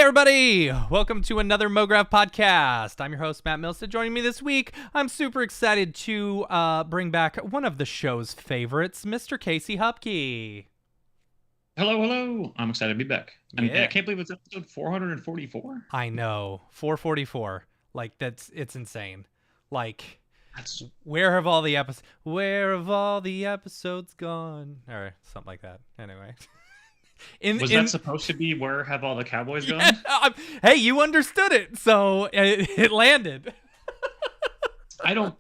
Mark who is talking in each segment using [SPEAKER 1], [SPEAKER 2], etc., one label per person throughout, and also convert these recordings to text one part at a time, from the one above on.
[SPEAKER 1] Everybody, welcome to another MoGraph podcast. I'm your host, Matt Milstead. Joining me this week, I'm super excited to bring back one of the show's favorites, Mr. Casey Hupke.
[SPEAKER 2] Hello, hello. I'm excited to be back.
[SPEAKER 1] Yeah.
[SPEAKER 2] I can't believe it's episode 444.
[SPEAKER 1] I know, 444. Like, it's insane. Like,
[SPEAKER 2] That's
[SPEAKER 1] where have all the episodes gone? Or something like that. Anyway.
[SPEAKER 2] that supposed to be Where Have All the Cowboys Gone?
[SPEAKER 1] Yeah, hey, you understood it, so it landed.
[SPEAKER 2] I don't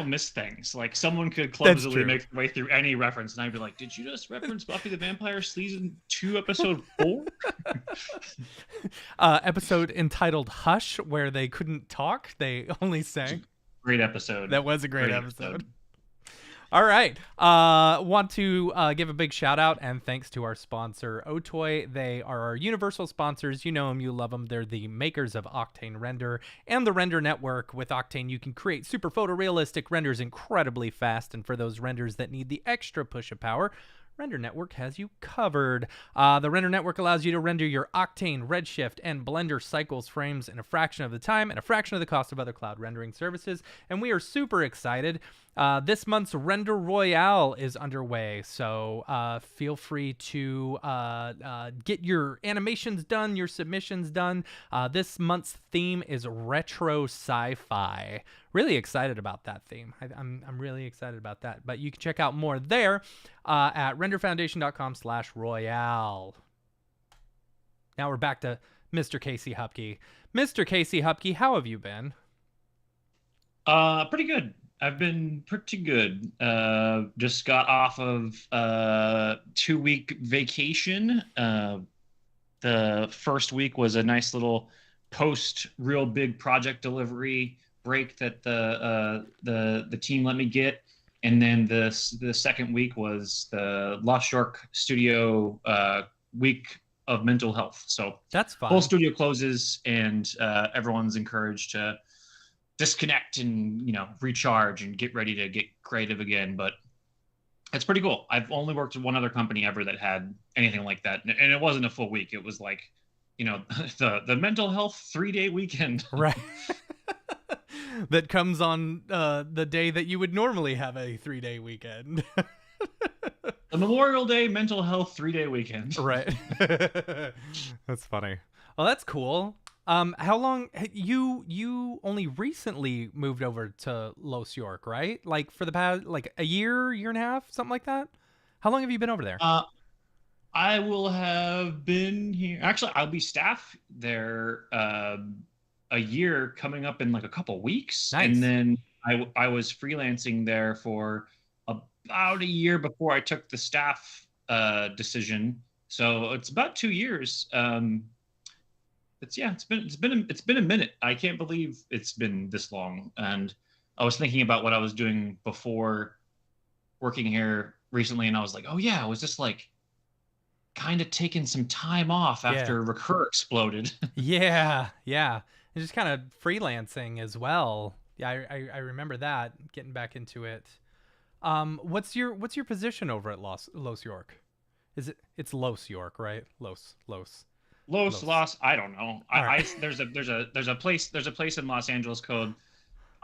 [SPEAKER 2] miss things. Like, someone could clumsily make their way through any reference, and I'd be like, "Did you just reference Buffy the Vampire season 2, episode 4?"
[SPEAKER 1] Episode entitled "Hush," where they couldn't talk; they only sang.
[SPEAKER 2] Great episode.
[SPEAKER 1] That was a great episode. All right. Want to give a big shout out and thanks to our sponsor, Otoy. They are our universal sponsors. You know them, you love them. They're the makers of Octane Render and the Render Network. With Octane, you can create super photorealistic renders incredibly fast. And for those renders that need the extra push of power, Render Network has you covered. The Render Network allows you to render your Octane, Redshift, and Blender cycles frames in a fraction of the time and a fraction of the cost of other cloud rendering services. And we are super excited. This month's Render Royale is underway, so feel free to get your animations done, your submissions done. This month's theme is retro sci-fi. Really excited about that theme. I'm really excited about that. But you can check out more there at renderfoundation.com/royale. Now we're back to Mr. Casey Hupke. Mr. Casey Hupke, how have you been?
[SPEAKER 2] Pretty good. I've been pretty good. Just got off of 2-week vacation. The first week was a nice little post real big project delivery break that the team let me get, and then the second week was the Lost York studio week of mental health. So
[SPEAKER 1] that's fun.
[SPEAKER 2] Whole studio closes, and everyone's encouraged to disconnect and recharge and get ready to get creative again. But it's pretty cool. I've only worked with one other company ever that had anything like that, and it wasn't a full week. It was like the mental health 3-day weekend,
[SPEAKER 1] right? That comes on the day that you would normally have a 3-day weekend.
[SPEAKER 2] The Memorial Day mental health 3-day weekend.
[SPEAKER 1] Right. That's funny. Well, that's cool. How long you only recently moved over to Los York, right? Like for the past a year and a half, something like that? How long have you been over there?
[SPEAKER 2] I will have been here. Actually, I'll be staff there a year coming up in like a couple weeks.
[SPEAKER 1] Nice.
[SPEAKER 2] And then I was freelancing there for about a year before I took the staff decision. So it's about 2 years. It's been a minute. I can't believe it's been this long. And I was thinking about what I was doing before working here recently, and I was like, oh yeah, I was just like kind of taking some time off after Recur exploded.
[SPEAKER 1] Yeah. And just kind of freelancing as well. Yeah, I remember that, getting back into it. What's your position over at Los York? It's Los York, right? Los.
[SPEAKER 2] I don't know. There's a place in Los Angeles called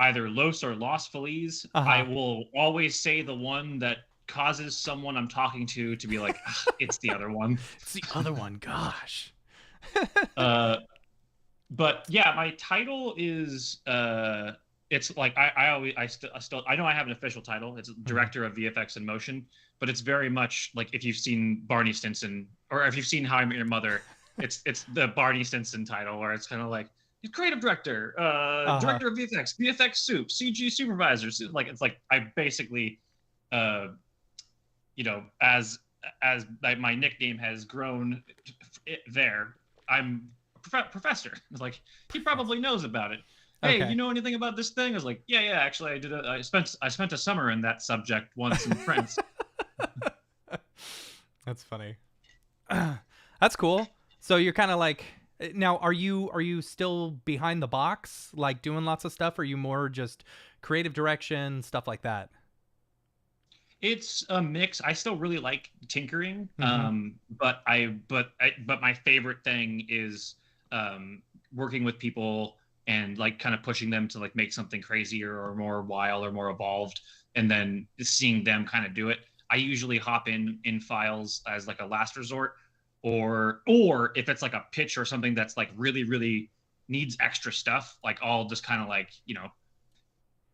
[SPEAKER 2] either Los or Los Feliz. I will always say the one that causes someone I'm talking to be like, it's the other one.
[SPEAKER 1] It's the other one. Gosh.
[SPEAKER 2] But yeah, my title is it's like I still I know I have an official title. It's director of VFX and motion, but it's very much like if you've seen Barney Stinson or if you've seen How I Met Your Mother, it's the Barney Stinson title, where it's kind of like creative director, director of VFX soup, CG supervisor. Like it's like I basically, as my nickname has grown there, I'm professor. It's like he probably knows about it. Hey, you know anything about this thing? I was like, yeah. Actually, I did. I spent a summer in that subject once in France.
[SPEAKER 1] That's funny. That's cool. So you're kind of like, now are you still behind the box, like doing lots of stuff? Or are you more just creative direction, stuff like that?
[SPEAKER 2] It's a mix. I still really like tinkering, but my favorite thing is working with people and like kind of pushing them to like make something crazier or more wild or more evolved, and then seeing them kind of do it. I usually hop in files as like a last resort, or if it's like a pitch or something that's like really needs extra stuff, like I'll just kind of like,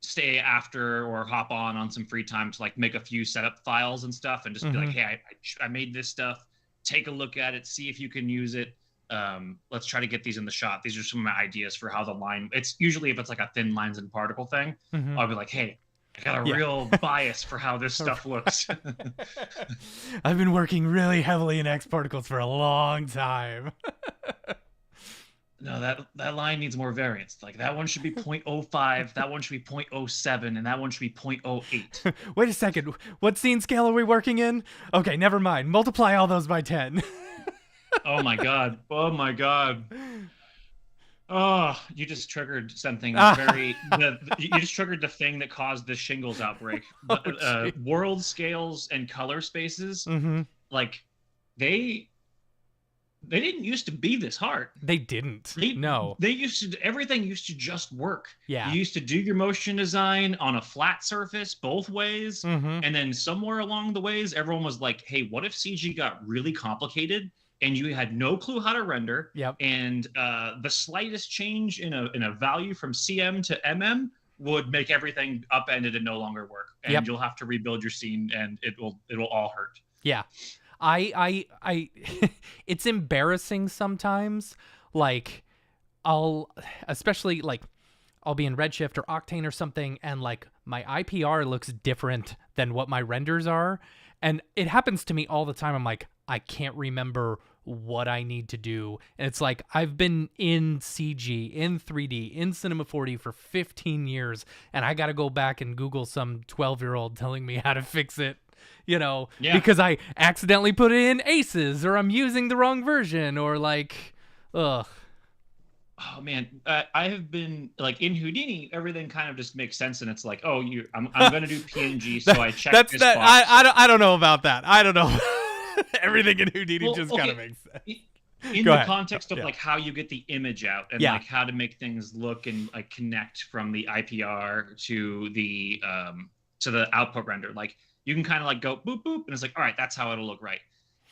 [SPEAKER 2] stay after or hop on some free time to like make a few setup files and stuff and just be like, hey, I made this stuff, take a look at it, see if you can use it. Let's try to get these in the shot. These are some of my ideas for how the line, it's usually if it's like a thin lines and particle thing, I'll be like, hey, I got a real bias for how this stuff looks.
[SPEAKER 1] I've been working really heavily in X particles for a long time.
[SPEAKER 2] No, that line needs more variance. Like that one should be 0.05, that one should be 0.07, and that one should be 0.08.
[SPEAKER 1] Wait a second. What scene scale are we working in? Okay, never mind. Multiply all those by 10.
[SPEAKER 2] Oh my god. Oh my god. Oh, you just triggered something you just triggered the thing that caused the shingles outbreak. World scales and color spaces, like they didn't used to be this hard.
[SPEAKER 1] They didn't.
[SPEAKER 2] Everything used to just work.
[SPEAKER 1] Yeah.
[SPEAKER 2] You used to do your motion design on a flat surface both ways. And then somewhere along the ways, everyone was like, hey, what if CG got really complicated and you had no clue how to render?
[SPEAKER 1] Yep.
[SPEAKER 2] And the slightest change in a value from CM to MM would make everything upended and no longer work. And you'll have to rebuild your scene and it will all hurt.
[SPEAKER 1] Yeah. I it's embarrassing sometimes. Like especially like I'll be in Redshift or Octane or something, and like my IPR looks different than what my renders are. And it happens to me all the time. I'm like, I can't remember what I need to do. And it's like, I've been in CG, in 3D, in Cinema 4D for 15 years, and I got to go back and Google some 12-year-old telling me how to fix it. Because I accidentally put it in aces, or I'm using the wrong version, or like, ugh.
[SPEAKER 2] Oh man, I have been like in Houdini, everything kind of just makes sense, and it's like, oh, I'm gonna do PNG, so I check this box.
[SPEAKER 1] I don't know about that. I don't know. Everything in Houdini kind of makes sense.
[SPEAKER 2] In the context of like how you get the image out and like how to make things look and like connect from the IPR to the output render, like. You can kind of like go boop, boop, and it's like, all right, that's how it'll look right.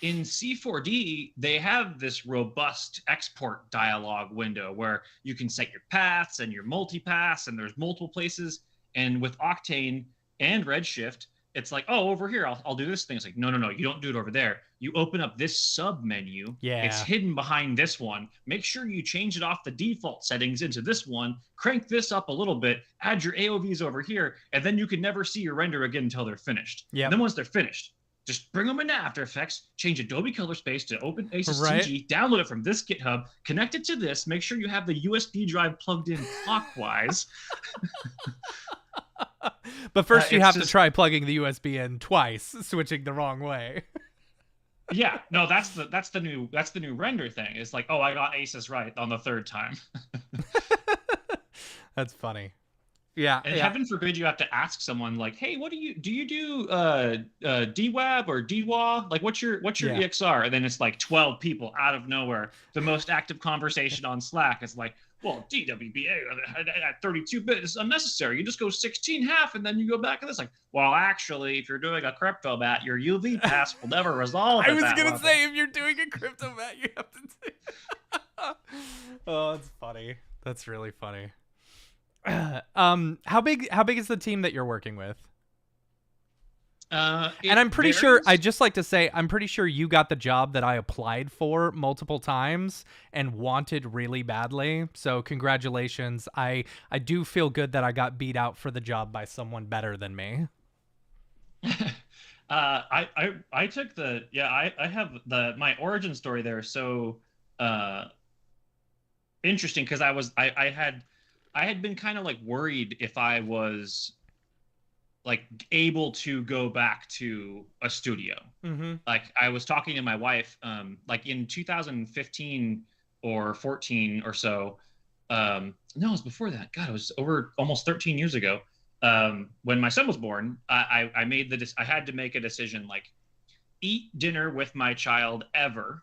[SPEAKER 2] In C4D, they have this robust export dialog window where you can set your paths and your multipaths, and there's multiple places. And with Octane and Redshift, it's like, oh, over here, I'll do this thing. It's like, no, you don't do it over there. You open up this sub menu.
[SPEAKER 1] Yeah.
[SPEAKER 2] It's hidden behind this one. Make sure you change it off the default settings into this one. Crank this up a little bit. Add your AOVs over here, and then you can never see your render again until they're finished.
[SPEAKER 1] Yeah.
[SPEAKER 2] Then once they're finished, just bring them into After Effects, change Adobe Color Space to open Aces CG, download it from this GitHub, connect it to this, make sure you have the USB drive plugged in clockwise.
[SPEAKER 1] But first you have to try plugging the USB in twice, switching the wrong way.
[SPEAKER 2] Yeah, no, that's the new render thing. It's like, oh, I got Aces right on the third time.
[SPEAKER 1] That's funny. Yeah.
[SPEAKER 2] And heaven forbid you have to ask someone like, hey, do you do DWAB or DWA? Like what's your EXR? And then it's like 12 people out of nowhere. The most active conversation on Slack is like, well, DWBA at 32-bit is unnecessary. You just go 16 half and then you go back and it's like, well, actually, if you're doing a crypto mat, your UV pass will never resolve.
[SPEAKER 1] I was gonna say, if you're doing a crypto mat, you have to say. Oh, that's funny. That's really funny. How big is the team that you're working with? And I'm pretty sure, I'd just like to say, I'm pretty sure you got the job that I applied for multiple times and wanted really badly. So congratulations. I do feel good that I got beat out for the job by someone better than me.
[SPEAKER 2] I took I have my origin story there. So interesting, because I had been kind of like worried if I was like able to go back to a studio. Like I was talking to my wife, like in 2015 or 14 or so. No, it was before that. God, it was over almost 13 years ago. When my son was born, I had to make a decision, like eat dinner with my child ever.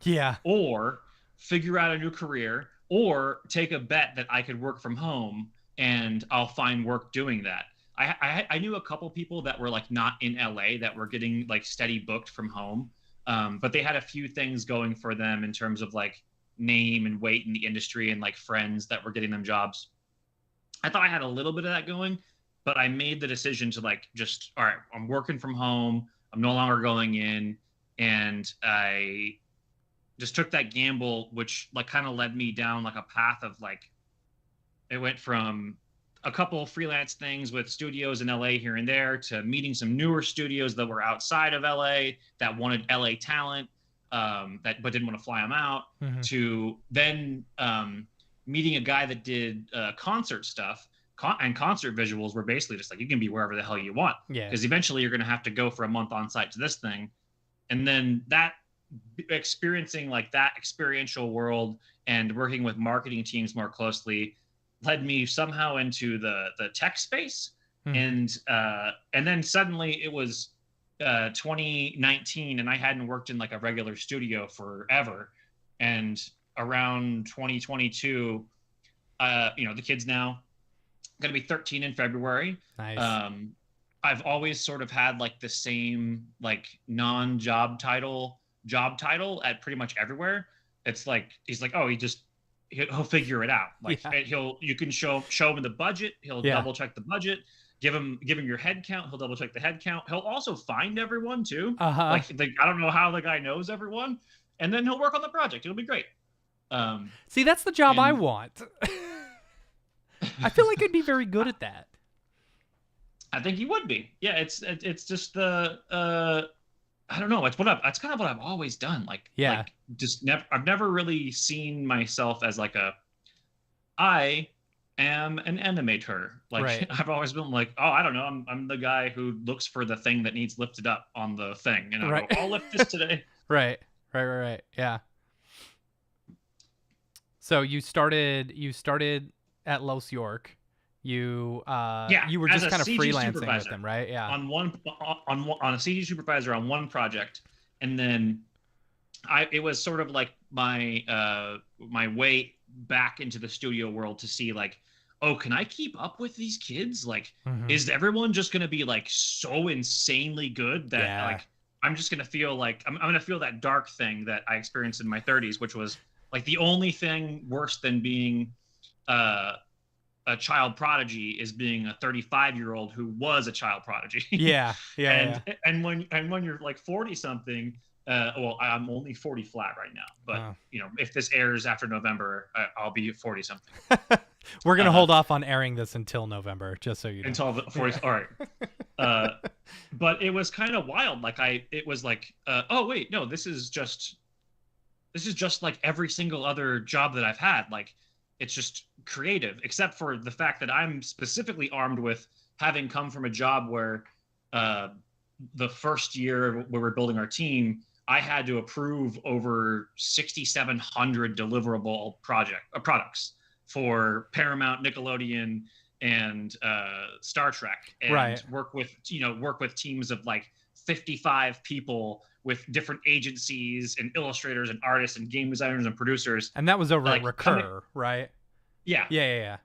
[SPEAKER 1] Yeah.
[SPEAKER 2] Or figure out a new career, or take a bet that I could work from home and I'll find work doing that. I knew a couple people that were like not in LA that were getting like steady booked from home, but they had a few things going for them in terms of like name and weight in the industry and like friends that were getting them jobs. I thought I had a little bit of that going, but I made the decision to like just, all right, I'm working from home. I'm no longer going in. And I just took that gamble, which like kind of led me down like a path of like, it went from a couple freelance things with studios in LA here and there to meeting some newer studios that were outside of LA that wanted LA talent, that but didn't want to fly them out,
[SPEAKER 1] Mm-hmm.
[SPEAKER 2] to then meeting a guy that did concert stuff. And concert visuals were basically just like, you can be wherever the hell you want,
[SPEAKER 1] Yeah.
[SPEAKER 2] because eventually you're going to have to go for a month on site to this thing. And then that experiencing like that experiential world and working with marketing teams more closely led me somehow into the tech space. And then suddenly it was 2019 and I hadn't worked in like a regular studio forever. And around 2022, the kid's now going to be 13 in February.
[SPEAKER 1] Nice.
[SPEAKER 2] I've always sort of had like the same like non-job job title at pretty much everywhere. It's like he's like, oh, he'll figure it out. Like
[SPEAKER 1] Yeah.
[SPEAKER 2] you can show him the budget. He'll
[SPEAKER 1] Yeah.
[SPEAKER 2] double check the budget. Give him your head count. He'll double check the head count. He'll also find everyone too.
[SPEAKER 1] Uh-huh.
[SPEAKER 2] Like I don't know how the guy knows everyone, and then he'll work on the project. It'll be great.
[SPEAKER 1] See, that's the job I
[SPEAKER 2] And
[SPEAKER 1] want. I feel like I'd be very good at that.
[SPEAKER 2] I think he would be. Yeah, it's just the I don't know. It's kind of what I've always done.
[SPEAKER 1] Yeah.
[SPEAKER 2] Like just never. I've never really seen myself as like I am an animator. Like
[SPEAKER 1] Right.
[SPEAKER 2] I've always been like, oh, I don't know. I'm the guy who looks for the thing that needs lifted up on the thing, and I
[SPEAKER 1] Right.
[SPEAKER 2] go, I'll lift this today.
[SPEAKER 1] Right. Right. Yeah. So you started at Los York.
[SPEAKER 2] Yeah,
[SPEAKER 1] You were
[SPEAKER 2] as
[SPEAKER 1] just
[SPEAKER 2] a
[SPEAKER 1] kind of
[SPEAKER 2] CG
[SPEAKER 1] freelancing with
[SPEAKER 2] supervisor
[SPEAKER 1] them, right? Yeah.
[SPEAKER 2] on a CG supervisor on one project, and then it was sort of like my way back into the studio world to see like, oh, can I keep up with these kids? Like,
[SPEAKER 1] Mhm.
[SPEAKER 2] is everyone just gonna be like so insanely good that
[SPEAKER 1] Yeah.
[SPEAKER 2] like I'm just gonna feel like I'm gonna feel that dark thing that I experienced in my 30s, which was like the only thing worse than being uh a child prodigy is being a 35-year-old who was a child prodigy.
[SPEAKER 1] Yeah. Yeah.
[SPEAKER 2] And when you're like 40 something, well, I'm only 40 flat right now, but
[SPEAKER 1] Oh.
[SPEAKER 2] if this airs after November, I'll be 40 something.
[SPEAKER 1] We're gonna
[SPEAKER 2] Uh,
[SPEAKER 1] hold off on airing this until November, just so you know.
[SPEAKER 2] until the 40.
[SPEAKER 1] Yeah.
[SPEAKER 2] All right. But it was kind of wild. Like it was like, oh wait, no, this is just like every single other job that I've had. Like it's just creative, except for the fact that I'm specifically armed with having come from a job where the first year where we're building our team, I had to approve over 6,700 deliverable products for Paramount, Nickelodeon, and Star Trek, and
[SPEAKER 1] Right.
[SPEAKER 2] work with teams of like 55 people with different agencies and illustrators and artists and game designers and producers.
[SPEAKER 1] And that was over at
[SPEAKER 2] Like
[SPEAKER 1] Recur, right?
[SPEAKER 2] yeah,
[SPEAKER 1] Yeah.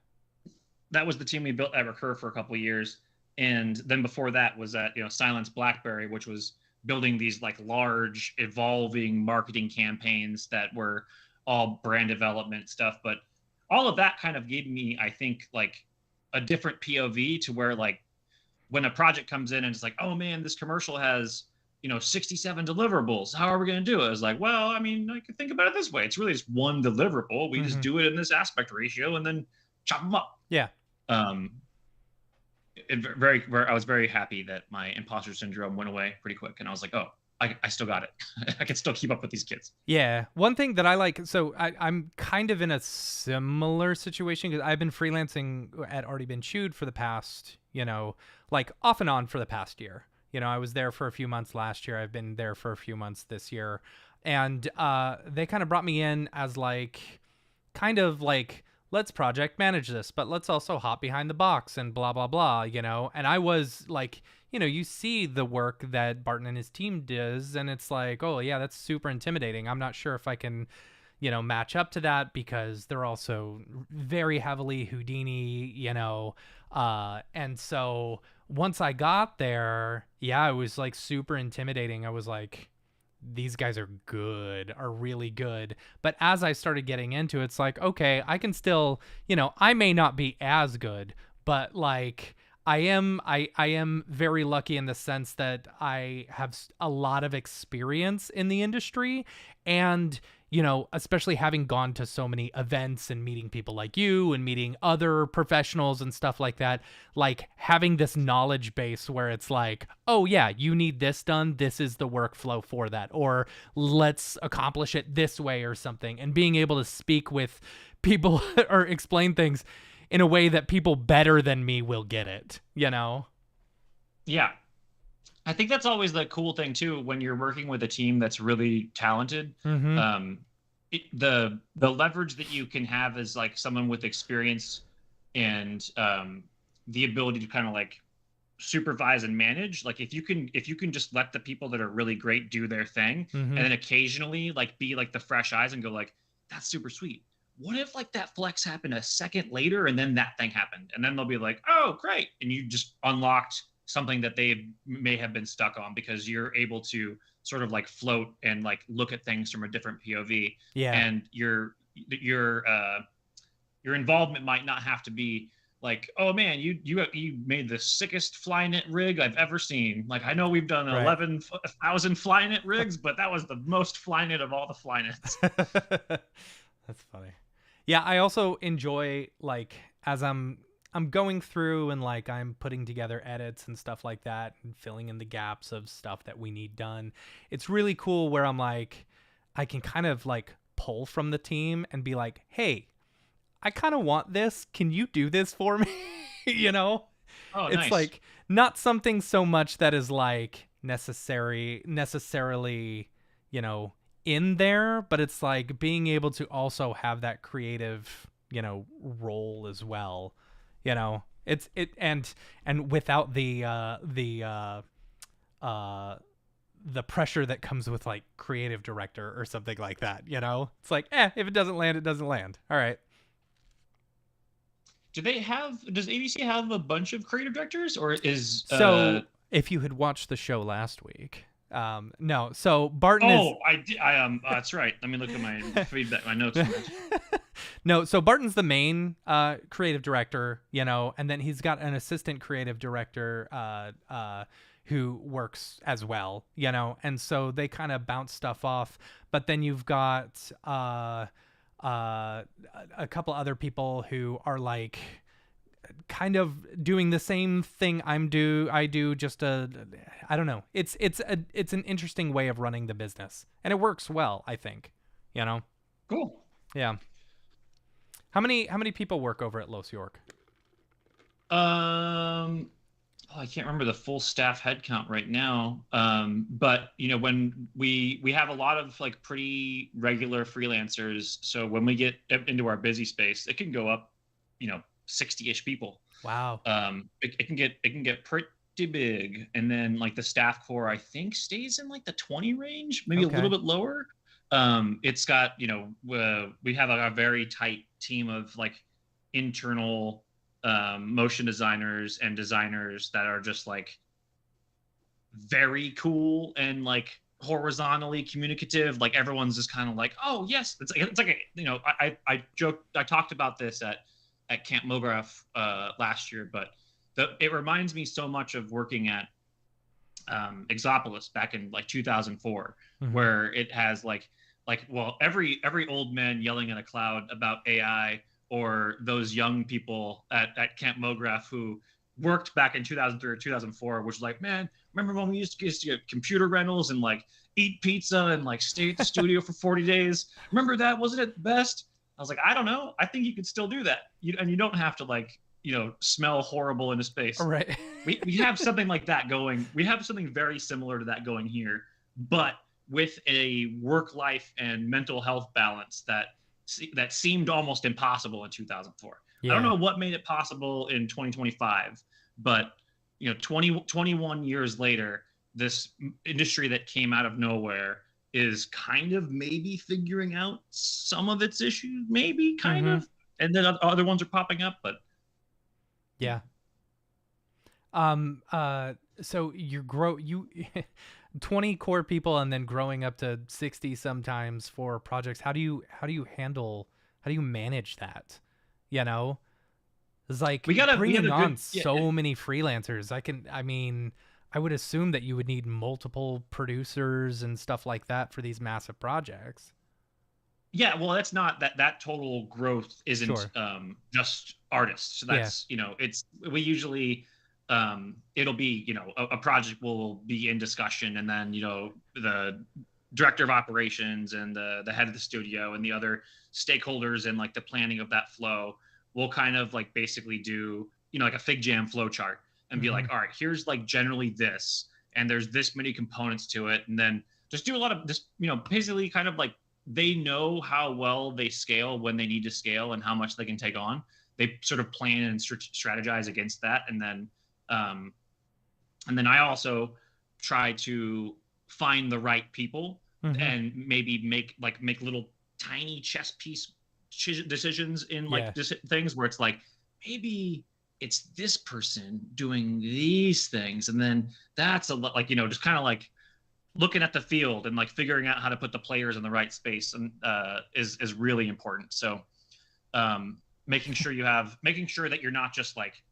[SPEAKER 2] that was the team we built at Recur for a couple of years, and then before that was at Silence Blackberry, which was building these like large evolving marketing campaigns that were all brand development stuff. But all of that kind of gave me, I think, like a different POV to where like when a project comes in and it's like, oh man, this commercial has 67 deliverables. How are we going to do it? It's like, well, I mean, I could think about it this way. It's really just one deliverable. We just
[SPEAKER 1] Mhm.
[SPEAKER 2] do it in this aspect ratio and then chop them up.
[SPEAKER 1] Yeah.
[SPEAKER 2] Um, I was very happy that my imposter syndrome went away pretty quick, and I was like, oh, I still got it. I can still keep up with these kids.
[SPEAKER 1] Yeah. One thing that I like, so I'm kind of in a similar situation because I've been freelancing at Already Been Chewed for the past, like off and on for the past year. I was there for a few months last year. I've been there for a few months this year. And they kind of brought me in as like, kind of like, let's project manage this, but let's also hop behind the box and blah, blah, blah, And I was like, you see the work that Barton and his team does, and it's like, oh, yeah, that's super intimidating. I'm not sure if I can, match up to that because they're also very heavily Houdini, and so once I got there, yeah, it was like super intimidating. I was like, these guys are really good. But as I started getting into it, it's like, okay, I can still, I may not be as good, but like I am very lucky in the sense that I have a lot of experience in the industry, and especially having gone to so many events and meeting people like you and meeting other professionals and stuff like that, like having this knowledge base where it's like, oh yeah, you need this done, this is the workflow for that, or let's accomplish it this way or something, and being able to speak with people or explain things in a way that people better than me will get it.
[SPEAKER 2] Yeah. I think that's always the cool thing too when you're working with a team that's really talented.
[SPEAKER 1] Mm-hmm.
[SPEAKER 2] The leverage that you can have as like someone with experience and the ability to kind of like supervise and manage. Like if you can just let the people that are really great do their thing,
[SPEAKER 1] Mm-hmm.
[SPEAKER 2] and then occasionally like be like the fresh eyes and go like, that's super sweet. What if like that flex happened a second later and then that thing happened? And then they'll be like, oh, great. And you just unlocked something that they may have been stuck on because you're able to sort of like float and like look at things from a different POV.
[SPEAKER 1] Yeah.
[SPEAKER 2] And your involvement might not have to be like, oh man, you made the sickest Flynet rig I've ever seen. Like I know we've done
[SPEAKER 1] Right.
[SPEAKER 2] 11,000 Flynet rigs, but that was the most Flynet of all the Flynets.
[SPEAKER 1] That's funny. Yeah, I also enjoy like as I'm going through and like I'm putting together edits and stuff like that and filling in the gaps of stuff that we need done. It's really cool where I'm like I can kind of like pull from the team and be like, "Hey, I kind of want this. Can you do this for me?" you know?
[SPEAKER 2] Oh,
[SPEAKER 1] It's
[SPEAKER 2] nice.
[SPEAKER 1] like not something so much that is like necessarily, you know, in there, but it's like being able to also have that creative, role as well. It's it and without the pressure that comes with like creative director or something like that. It's like, if it doesn't land, it doesn't land. All right.
[SPEAKER 2] Does ABC have a bunch of creative directors or is
[SPEAKER 1] So if you had watched the show last week, no. So Barton is
[SPEAKER 2] I did that's right. Let me look at my feedback, my notes.
[SPEAKER 1] no. So Barton's the main creative director, and then he's got an assistant creative director who works as well, and so they kind of bounce stuff off. But then you've got a couple other people who are like kind of doing the same thing I do, just I don't know. It's an interesting way of running the business, and it works well, I think.
[SPEAKER 2] Cool.
[SPEAKER 1] Yeah. How many people work over at Los York?
[SPEAKER 2] I can't remember the full staff head count right now. But when we have a lot of like pretty regular freelancers, so when we get into our busy space, it can go up, 60-ish people.
[SPEAKER 1] Wow.
[SPEAKER 2] It can get pretty big, and then like the staff core I think stays in like the 20 range, maybe a little bit lower. It's got we have a very tight team of like internal motion designers and designers that are just like very cool and like horizontally communicative. Like everyone's just kind of like, oh yes, it's like I talked about this at Camp Mograph last year, but it reminds me so much of working at Exopolis back in like 2004, where it has like every old man yelling at a cloud about AI, or those young people at Camp Mograph who worked back in 2003 or 2004, which was like, man, remember when we used to get computer rentals and like eat pizza and like stay at the studio for 40 days? Remember that? Wasn't it the best? I was like, I don't know. I think you could still do that. And you don't have to like, smell horrible in a space.
[SPEAKER 1] All right.
[SPEAKER 2] we have something like that going. We have something very similar to that going here, but with a work life and mental health balance that seemed almost impossible in 2004. Yeah. I don't know what made it possible in 2025, but 21 years later, this industry that came out of nowhere is kind of maybe figuring out some of its issues, maybe kind
[SPEAKER 1] Mm-hmm.
[SPEAKER 2] of, and then other ones are popping up, but yeah.
[SPEAKER 1] Yeah. So you grow you 20 core people and then growing up to 60 sometimes for projects. How do you handle how do you manage that? You know? It's like
[SPEAKER 2] We have
[SPEAKER 1] bringing
[SPEAKER 2] a
[SPEAKER 1] on
[SPEAKER 2] good yeah.
[SPEAKER 1] so many freelancers. I mean, I would assume that you would need multiple producers and stuff like that for these massive projects.
[SPEAKER 2] Yeah, well, that's not that total growth isn't
[SPEAKER 1] Sure.
[SPEAKER 2] just artists. So
[SPEAKER 1] Yeah.
[SPEAKER 2] that's, it's we usually it'll be, a project will be in discussion, and then, the director of operations and the head of the studio and the other stakeholders and like the planning of that flow will kind of like basically do, like a fig jam flow chart and be
[SPEAKER 1] Mm-hmm.
[SPEAKER 2] like, all right, here's like generally this, and there's this many components to it, and then just do a lot of just, basically kind of like they know how well they scale when they need to scale and how much they can take on. They sort of plan and strategize against that, um, and then I also try to find the right people
[SPEAKER 1] Mm-hmm.
[SPEAKER 2] and maybe make little tiny chess piece decisions in
[SPEAKER 1] Yeah.
[SPEAKER 2] like things where it's like maybe it's this person doing these things, and then that's a lot like, just kind of like looking at the field and like figuring out how to put the players in the right space, and is really important. So making sure that you're not just like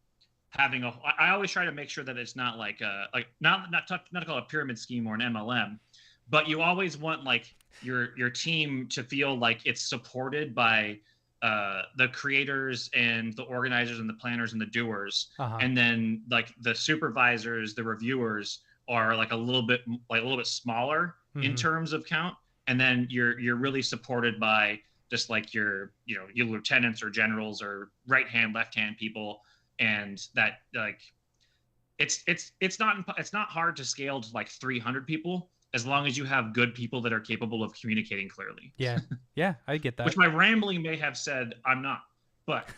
[SPEAKER 2] having a. I always try to make sure that it's not like not to call it a pyramid scheme or an MLM, but you always want like your team to feel like it's supported by the creators and the organizers and the planners and the doers,
[SPEAKER 1] Uh-huh.
[SPEAKER 2] and then like the supervisors, the reviewers are like a little bit smaller in
[SPEAKER 1] Mm-hmm.
[SPEAKER 2] terms of count, and then you're really supported by just like your lieutenants or generals or right hand left hand people, and that like it's not hard to scale to like 300 people as long as you have good people that are capable of communicating clearly.
[SPEAKER 1] Yeah. Yeah, I get
[SPEAKER 2] Which
[SPEAKER 1] that.
[SPEAKER 2] my rambling may have said I'm not, but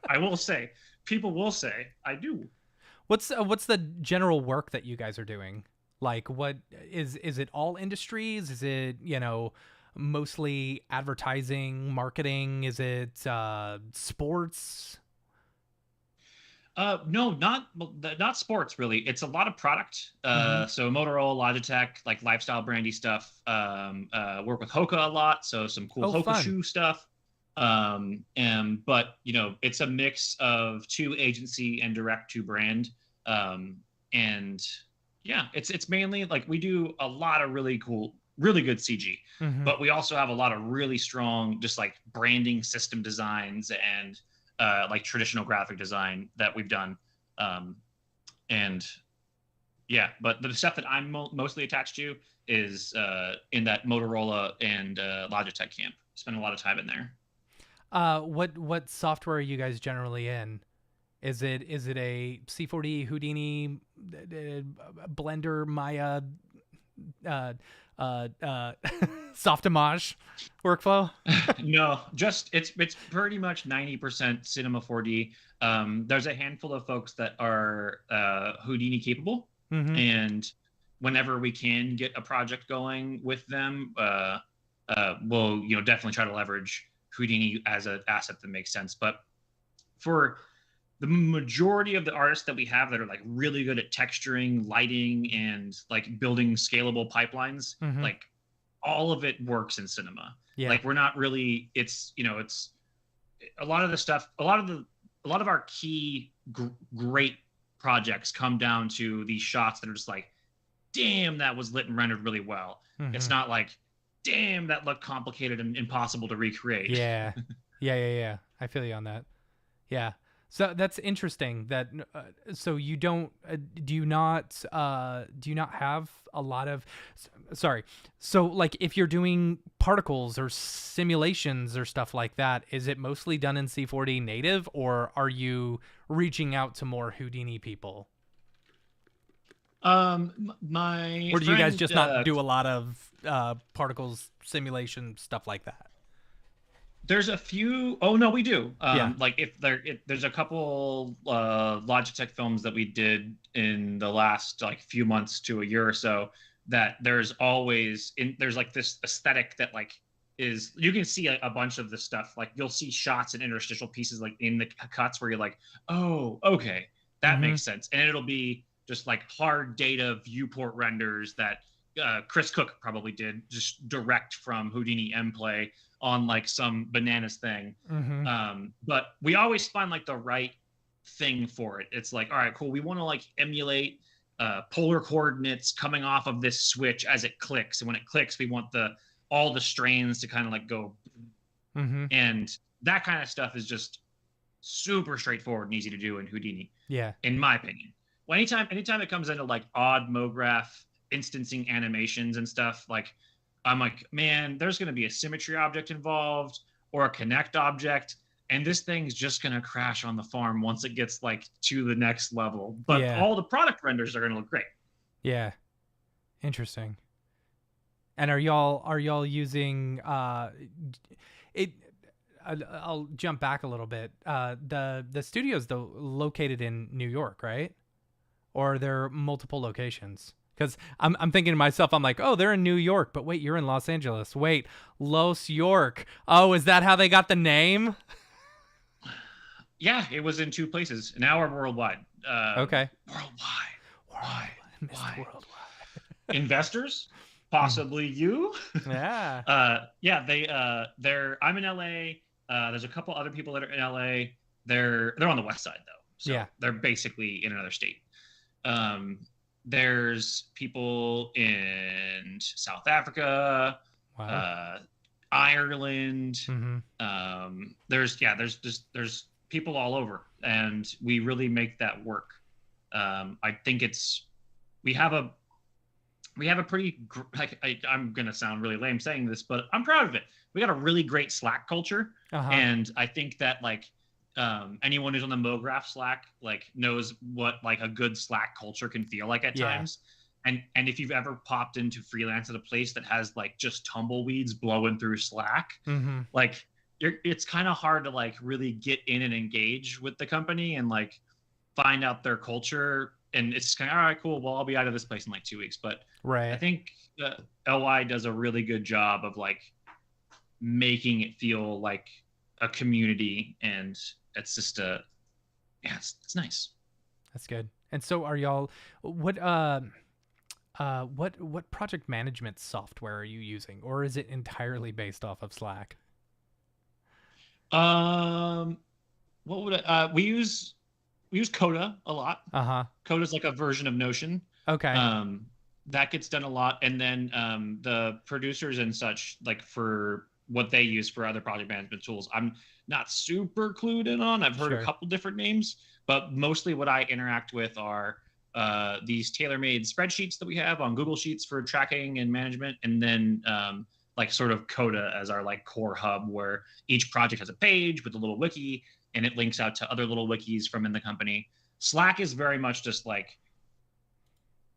[SPEAKER 2] I will say people will say I do.
[SPEAKER 1] What's the general work that you guys are doing? Like what is it all industries? Is it, mostly advertising, marketing? Is it sports?
[SPEAKER 2] No, not sports really. It's a lot of product.
[SPEAKER 1] Mhm.
[SPEAKER 2] So Motorola, Logitech, like lifestyle brandy stuff. Work with Hoka a lot, so some cool
[SPEAKER 1] Oh,
[SPEAKER 2] Hoka
[SPEAKER 1] fun.
[SPEAKER 2] shoe stuff. But it's a mix of two agency and direct to brand. And yeah, it's mainly like we do a lot of really cool, really good CG,
[SPEAKER 1] Mhm.
[SPEAKER 2] but we also have a lot of really strong, just like branding system designs and like traditional graphic design that we've done. Um, and yeah, but the stuff that I'm mostly attached to is in that Motorola and Logitech camp. Spend a lot of time in there.
[SPEAKER 1] What software are you guys generally in? Is it a C4D, Houdini, Blender, Maya, uh, uh, Softimage workflow?
[SPEAKER 2] No, just it's pretty much 90% Cinema 4D. There's a handful of folks that are Houdini capable,
[SPEAKER 1] Mm-hmm.
[SPEAKER 2] and whenever we can get a project going with them, we'll definitely try to leverage Houdini as an asset that makes sense. But for the majority of the artists that we have that are like really good at texturing, lighting, and like building scalable pipelines,
[SPEAKER 1] Mm-hmm.
[SPEAKER 2] like all of it works in cinema.
[SPEAKER 1] Yeah.
[SPEAKER 2] Like we're not really, it's a lot of the stuff, a lot of our key great projects come down to these shots that are just like, damn, that was lit and rendered really well. It's
[SPEAKER 1] Mm-hmm.
[SPEAKER 2] not like, damn, that looked complicated and impossible to recreate.
[SPEAKER 1] Yeah. Yeah. Yeah. Yeah. I feel you on that. Yeah. So that's interesting. That so you don't do you not have a lot of sorry. So like if you're doing particles or simulations or stuff like that, is it mostly done in C4D native, or are you reaching out to more Houdini people?
[SPEAKER 2] My
[SPEAKER 1] Or do you guys
[SPEAKER 2] friend
[SPEAKER 1] just not do a lot of particles simulation stuff like that?
[SPEAKER 2] There's a few. Oh no, we do.
[SPEAKER 1] Yeah.
[SPEAKER 2] Like there's a couple Logitech films that we did in the last like few months to a year or so, that there's like this aesthetic that like is you can see a bunch of the stuff like you'll see shots and interstitial pieces like in the cuts where you're like, oh, okay, that
[SPEAKER 1] Mm-hmm.
[SPEAKER 2] makes sense, and it'll be just like hard data viewport renders that Chris Cook probably did just direct from Houdini M Play on like some bananas thing.
[SPEAKER 1] Mm-hmm.
[SPEAKER 2] But we always find like the right thing for it. It's like, all right, cool. We want to like emulate polar coordinates coming off of this switch as it clicks, and when it clicks, we want the all the strains to kind of like go,
[SPEAKER 1] Mm-hmm.
[SPEAKER 2] and that kind of stuff is just super straightforward and easy to do in Houdini,
[SPEAKER 1] Yeah.
[SPEAKER 2] in my opinion. Well, anytime it comes into like odd MoGraph instancing animations and stuff, like I'm like, man, there's going to be a symmetry object involved or a connect object, and this thing's just going to crash on the farm once it gets like to the next level. But
[SPEAKER 1] Yeah.
[SPEAKER 2] all the product renders are going to look great.
[SPEAKER 1] Yeah. Interesting. And are y'all using it? I'll jump back a little bit. The studio's though located in New York, right? Or are there multiple locations? Because I'm thinking to myself, I'm like, oh, they're in New York, but wait, you're in Los Angeles. Wait, Los York. Oh, is that how they got the name?
[SPEAKER 2] Yeah, it was in two places. Now we're worldwide.
[SPEAKER 1] Okay.
[SPEAKER 2] Worldwide.
[SPEAKER 1] World,
[SPEAKER 2] Why?
[SPEAKER 1] Mr.
[SPEAKER 2] Why?
[SPEAKER 1] Worldwide.
[SPEAKER 2] Investors, possibly you.
[SPEAKER 1] Yeah.
[SPEAKER 2] Yeah, they're. I'm in LA. There's a couple other people that are in LA. They're on the west side though, so
[SPEAKER 1] Yeah.
[SPEAKER 2] they're basically in another state. Um, there's people in South Africa,
[SPEAKER 1] Wow.
[SPEAKER 2] Ireland.
[SPEAKER 1] Mm-hmm.
[SPEAKER 2] There's people all over, and we really make that work. I think we have a we have a pretty like I'm gonna sound really lame saying this, but I'm proud of it. We got a really great Slack culture,
[SPEAKER 1] Uh-huh.
[SPEAKER 2] and I think that like anyone who's on the MoGraph Slack like knows what like a good Slack culture can feel like at
[SPEAKER 1] Yeah.
[SPEAKER 2] times. And if you've ever popped into freelance at a place that has like just tumbleweeds blowing through Slack,
[SPEAKER 1] Mm-hmm.
[SPEAKER 2] like it's kind of hard to like really get in and engage with the company and like find out their culture. And it's kind of all right, cool. Well, I'll be out of this place in like 2 weeks, but I
[SPEAKER 1] Right.
[SPEAKER 2] think LY does a really good job of like making it feel like a community, and it's just it's nice.
[SPEAKER 1] That's good. And so are y'all what project management software are you using, or is it entirely based off of Slack?
[SPEAKER 2] Um, what would we use Coda a lot.
[SPEAKER 1] Uh-huh.
[SPEAKER 2] Coda is like a version of Notion.
[SPEAKER 1] Okay.
[SPEAKER 2] Um, that gets done a lot, and then the producers and such like for what they use for other project management tools. I'm not super clued in on. I've heard a
[SPEAKER 1] Sure.
[SPEAKER 2] couple different names, but mostly what I interact with are these tailor-made spreadsheets that we have on Google Sheets for tracking and management, and then like sort of Coda as our like core hub where each project has a page with a little wiki and it links out to other little wikis from in the company. Slack is very much just like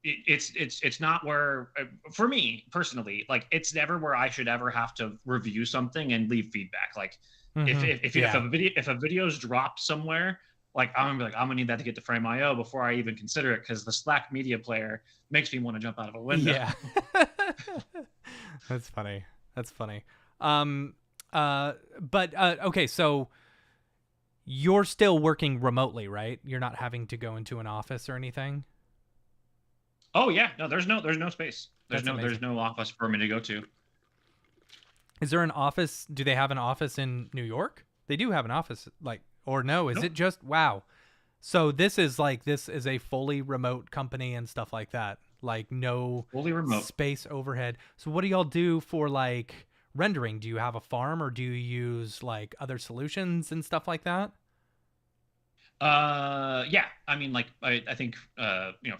[SPEAKER 2] it's not where for me personally like it's never where I should ever have to review something and leave feedback. Like
[SPEAKER 1] Mm-hmm.
[SPEAKER 2] if
[SPEAKER 1] Yeah.
[SPEAKER 2] a video's dropped somewhere, like I'm gonna be like I'm gonna need that to get to Frame.io before I even consider it, because the Slack media player makes me want to jump out of a window.
[SPEAKER 1] Yeah. That's funny. That's funny. But okay, so you're still working remotely, right? You're not having to go into an office or anything?
[SPEAKER 2] Oh yeah, no, there's no space.
[SPEAKER 1] That's amazing.
[SPEAKER 2] There's no office for me to go to.
[SPEAKER 1] Is there an office? Do they have an office in New York? They do have an office, like, or no? Is
[SPEAKER 2] Nope.
[SPEAKER 1] it just wow? So this is a fully remote company and stuff like that. Like no
[SPEAKER 2] Fully remote.
[SPEAKER 1] space overhead. So what do y'all do for like rendering? Do you have a farm or do you use like other solutions and stuff like that?
[SPEAKER 2] Yeah, I mean, like I think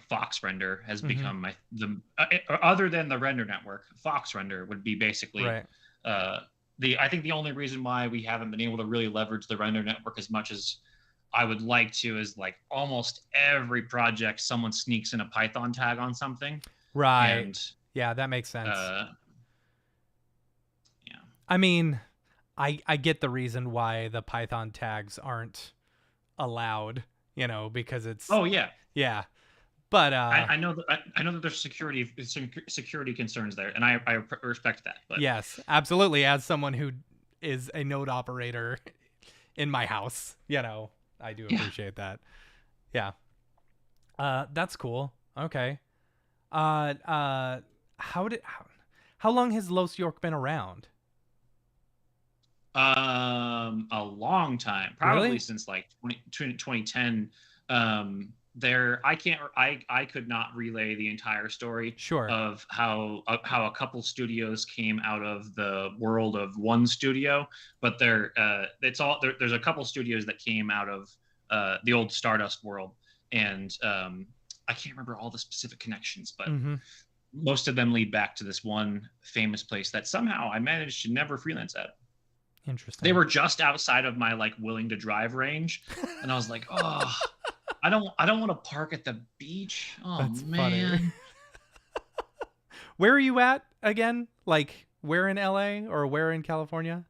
[SPEAKER 2] Fox Render has
[SPEAKER 1] Mm-hmm.
[SPEAKER 2] become other than the render network, Fox Render would be basically
[SPEAKER 1] Right.
[SPEAKER 2] I think the only reason why we haven't been able to really leverage the render network as much as I would like to is like almost every project someone sneaks in a Python tag on something,
[SPEAKER 1] Right.
[SPEAKER 2] and
[SPEAKER 1] Yeah, that makes sense.
[SPEAKER 2] yeah.
[SPEAKER 1] I mean, I get the reason why the Python tags aren't allowed, because it's
[SPEAKER 2] Oh yeah.
[SPEAKER 1] yeah. But
[SPEAKER 2] I know that there's security concerns there, and I respect that. But
[SPEAKER 1] yes, absolutely. As someone who is a node operator in my house, I do
[SPEAKER 2] yeah,
[SPEAKER 1] appreciate that. Yeah. That's cool. Okay. How did how long has Los York been around?
[SPEAKER 2] a long time, probably
[SPEAKER 1] Really?
[SPEAKER 2] since like 2010. There, I could not relay the entire story
[SPEAKER 1] Sure.
[SPEAKER 2] of how a couple studios came out of the world of one studio, but there's a couple studios that came out of the old Stardust world, and I can't remember all the specific connections, but
[SPEAKER 1] Mm-hmm.
[SPEAKER 2] most of them lead back to this one famous place that somehow I managed to never freelance at. They
[SPEAKER 1] Interesting.
[SPEAKER 2] were just outside of my like willing to drive range, and I was like, oh, I don't want to park at the beach. Oh
[SPEAKER 1] That's funny.
[SPEAKER 2] man.
[SPEAKER 1] Where are you at again? Like where in LA or where in California?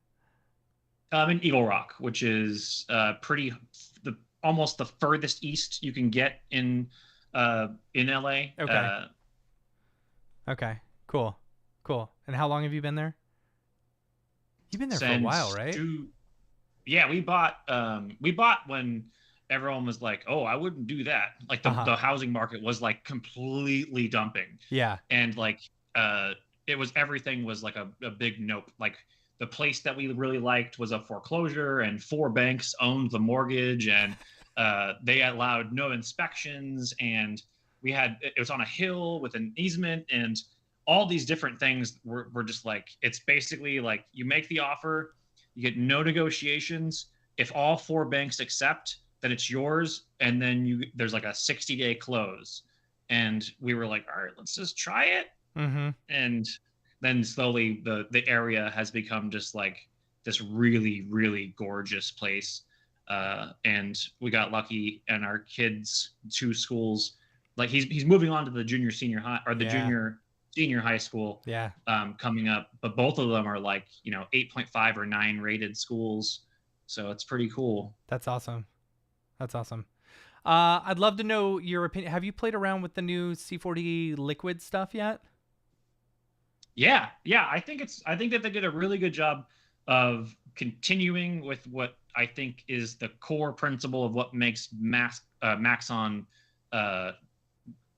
[SPEAKER 2] I'm in Eagle Rock, which is pretty the almost the furthest east you can get in LA.
[SPEAKER 1] Okay. Okay. Cool. Cool. And how long have you been there? You've been there for a while,
[SPEAKER 2] Since
[SPEAKER 1] right?
[SPEAKER 2] two Yeah, we bought when everyone was like, "Oh, I wouldn't do that." Like
[SPEAKER 1] Uh-huh.
[SPEAKER 2] the housing market was like completely dumping,
[SPEAKER 1] Yeah.
[SPEAKER 2] and like it was everything was like a big nope. Like the place that we really liked was a foreclosure, and four banks owned the mortgage, and they allowed no inspections, and it was on a hill with an easement, and all these different things were just like it's basically like you make the offer, you get no negotiations. If all four banks accept, then it's yours, and then there's like a 60-day close. And we were like, all right, let's just try it.
[SPEAKER 1] Mm-hmm.
[SPEAKER 2] And then slowly the area has become just like this really really gorgeous place. And we got lucky, and our kids two schools, like he's moving on to the junior senior high or the
[SPEAKER 1] Yeah.
[SPEAKER 2] junior senior high school
[SPEAKER 1] Yeah.
[SPEAKER 2] coming up, but both of them are like 8.5 or 9 rated schools, so it's pretty cool.
[SPEAKER 1] That's awesome. That's awesome. I'd love to know your opinion. Have you played around with the new C40 liquid stuff yet?
[SPEAKER 2] Yeah, yeah, I think that they did a really good job of continuing with what I think is the core principle of what makes Maxon uh,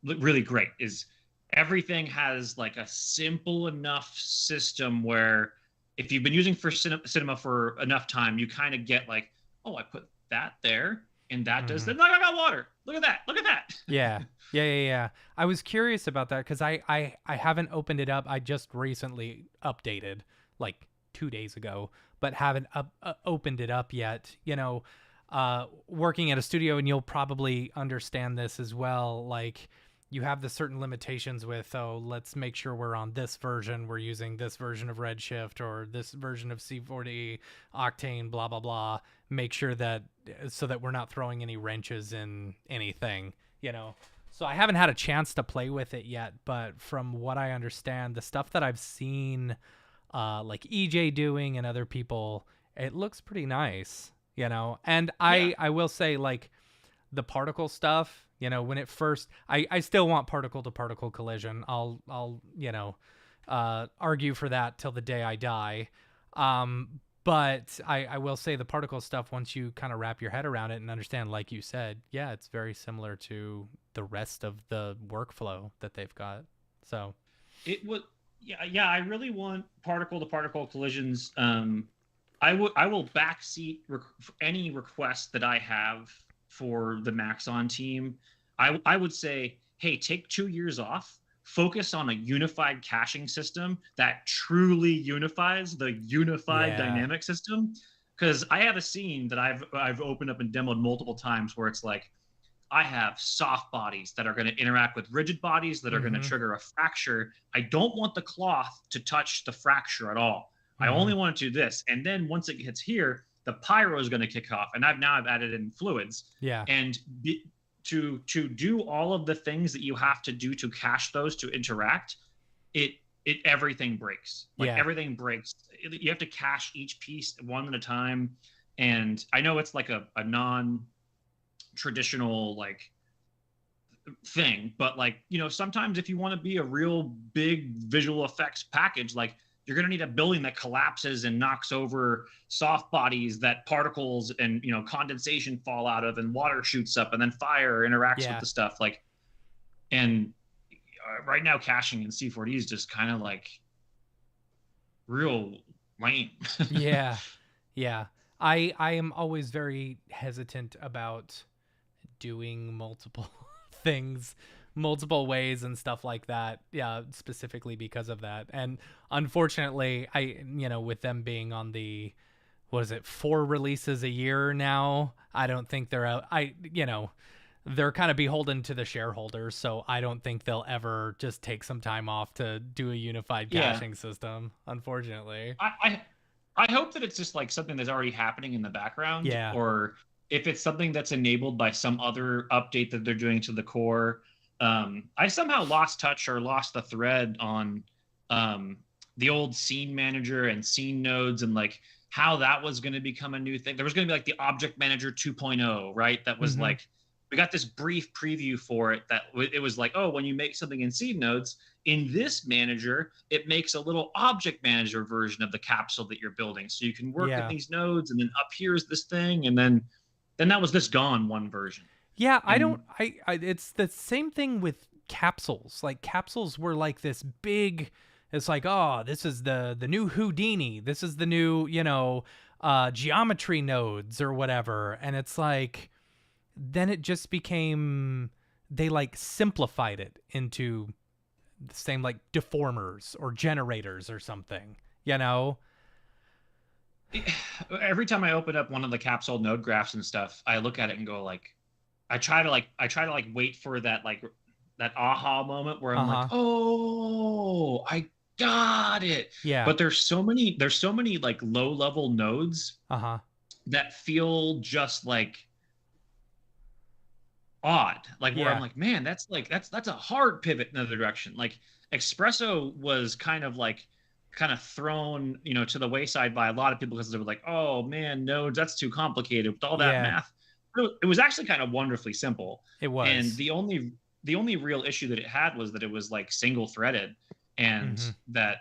[SPEAKER 2] really great is everything has like a simple enough system where if you've been using for cinema for enough time, you kind of get like, oh, I put that there and that does
[SPEAKER 1] Mm-hmm.
[SPEAKER 2] that. Look, I got water. Look at that. Look at that.
[SPEAKER 1] Yeah. Yeah, yeah, yeah. I was curious about that because I haven't opened it up. I just recently updated, like 2 days ago, but haven't opened it up yet. Working at a studio, and you'll probably understand this as well. Like, you have the certain limitations with, oh, let's make sure we're on this version. We're using this version of Redshift or this version of C40 Octane, blah, blah, blah. Make sure that so that we're not throwing any wrenches in anything, you know. So I haven't had a chance to play with it yet, but from what I understand, the stuff that I've seen, like EJ doing and other people, it looks pretty nice, you know. And
[SPEAKER 2] Yeah.
[SPEAKER 1] I will say, like, the particle stuff, when it first, I still want particle to particle collision. I'll argue for that till the day I die. But I will say the particle stuff, once you kind of wrap your head around it and understand, like you said, yeah, it's very similar to the rest of the workflow that they've got. So,
[SPEAKER 2] It would, yeah, yeah. I really want particle to particle collisions. I will backseat any request that I have for the Maxon team. I would say, hey, take 2 years off, focus on a unified caching system that truly unifies the unified
[SPEAKER 1] yeah.
[SPEAKER 2] dynamic system. Because I have a scene that I've opened up and demoed multiple times where it's like I have soft bodies that are going to interact with rigid bodies that are going to
[SPEAKER 1] Mm-hmm.
[SPEAKER 2] trigger a fracture. I don't want the cloth to touch the fracture at all. I
[SPEAKER 1] Mm-hmm.
[SPEAKER 2] only want to do this. And then once it gets here, the pyro is going to kick off. And I've added in fluids.
[SPEAKER 1] Yeah.
[SPEAKER 2] And to do all of the things that you have to do to cache those to interact, it everything breaks. Like
[SPEAKER 1] Yeah.
[SPEAKER 2] everything breaks. You have to cache each piece one at a time. And I know it's like a non traditional like thing, but like, sometimes if you want to be a real big visual effects package, like you're going to need a building that collapses and knocks over soft bodies that particles and condensation fall out of, and water shoots up, and then fire interacts with
[SPEAKER 1] Yeah.
[SPEAKER 2] the stuff. Like, and right now caching in C4D is just kind of like real lame.
[SPEAKER 1] Yeah. Yeah. I am always very hesitant about doing multiple things multiple ways and stuff like that. Yeah, specifically because of that. And unfortunately, with them being on the, what is it, 4 releases a year now, I don't think they're out. They're kind of beholden to the shareholders, so I don't think they'll ever just take some time off to do a unified
[SPEAKER 2] Yeah.
[SPEAKER 1] caching system, unfortunately.
[SPEAKER 2] I hope that it's just like something that's already happening in the background,
[SPEAKER 1] Yeah.
[SPEAKER 2] or if it's something that's enabled by some other update that they're doing to the core. I somehow lost touch or lost the thread on the old scene manager and scene nodes, and like how that was going to become a new thing. There was going to be like the object manager 2.0, right? That was like, we got this brief preview for it that it was like, oh, when you make something in scene nodes, in this manager, it makes a little object manager version of the capsule that you're building. So you can work in these nodes, and then up here's this thing, and then that was this gone one version.
[SPEAKER 1] Yeah,
[SPEAKER 2] And
[SPEAKER 1] it's the same thing with capsules. Like capsules were like this big, it's like, oh, this is the new Houdini. This is the new, geometry nodes or whatever. And it's like, then it just became, they like simplified it into the same like deformers or generators or something,
[SPEAKER 2] every time I open up one of the capsule node graphs and stuff, I look at it and go like, I try to wait for that that aha moment where I'm like, oh, I got it.
[SPEAKER 1] Yeah.
[SPEAKER 2] But there's so many like low level nodes that feel just like odd. Like where I'm like, man, that's a hard pivot in another direction. Like Espresso was kind of thrown, to the wayside by a lot of people because they were like, oh man, nodes, that's too complicated with all that math. It was actually kind of wonderfully simple.
[SPEAKER 1] It was.
[SPEAKER 2] And the only real issue that it had was that it was like single threaded, and that,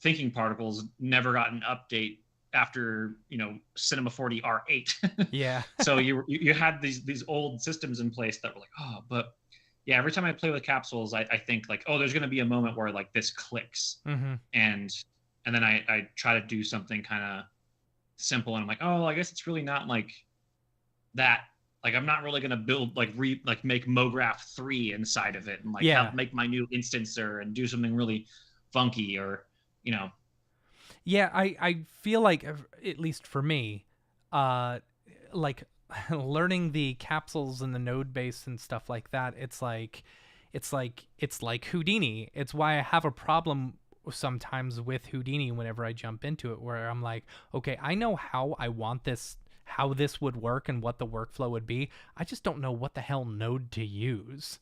[SPEAKER 2] thinking particles never got an update after, Cinema 4D R8.
[SPEAKER 1] Yeah.
[SPEAKER 2] So you had these old systems in place that were like, oh, but yeah, every time I play with capsules, I think like, oh, there's going to be a moment where like this clicks, and then I try to do something kind of simple, and I'm like, oh, I guess it's really not like that. Like I'm not really going to build make MoGraph 3 inside of it and make my new instancer and do something really funky, or
[SPEAKER 1] Yeah, I feel like, at least for me, like learning the capsules and the node base and stuff like that, it's like Houdini. It's why I have a problem sometimes with Houdini whenever I jump into it, where I'm like, okay, I know how I want this, how this would work and what the workflow would be. I just don't know what the hell node to use,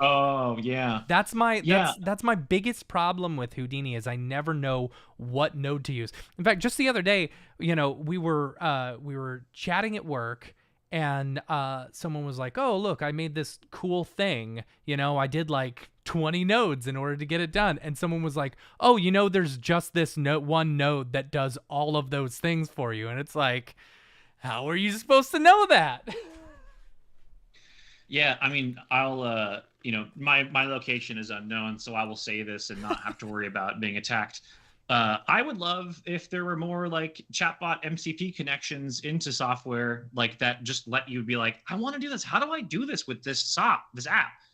[SPEAKER 2] Oh yeah.
[SPEAKER 1] That's my biggest problem with Houdini, is I never know what node to use. In fact, just the other day, we were chatting at work, and someone was like, "Oh, look, I made this cool thing. I did like 20 nodes in order to get it done." And someone was like, "Oh, there's just this one node that does all of those things for you." And it's like, how are you supposed to know that?
[SPEAKER 2] Yeah, I mean, I'll my location is unknown, so I will say this and not have to worry about being attacked. I would love if there were more like chatbot MCP connections into software like that, just let you be like, I want to do this. How do I do this with this app?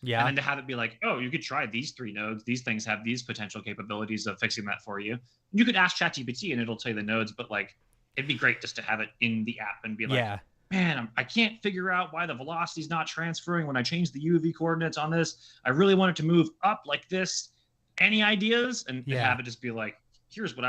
[SPEAKER 1] Yeah.
[SPEAKER 2] And then to have it be like, oh, you could try these 3 nodes. These things have these potential capabilities of fixing that for you. You could ask ChatGPT and it'll tell you the nodes, but like, it'd be great just to have it in the app and be like, man, I can't figure out why the velocity's not transferring when I change the UV coordinates on this. I really want it to move up like this. Any ideas? And have it just be like, here's what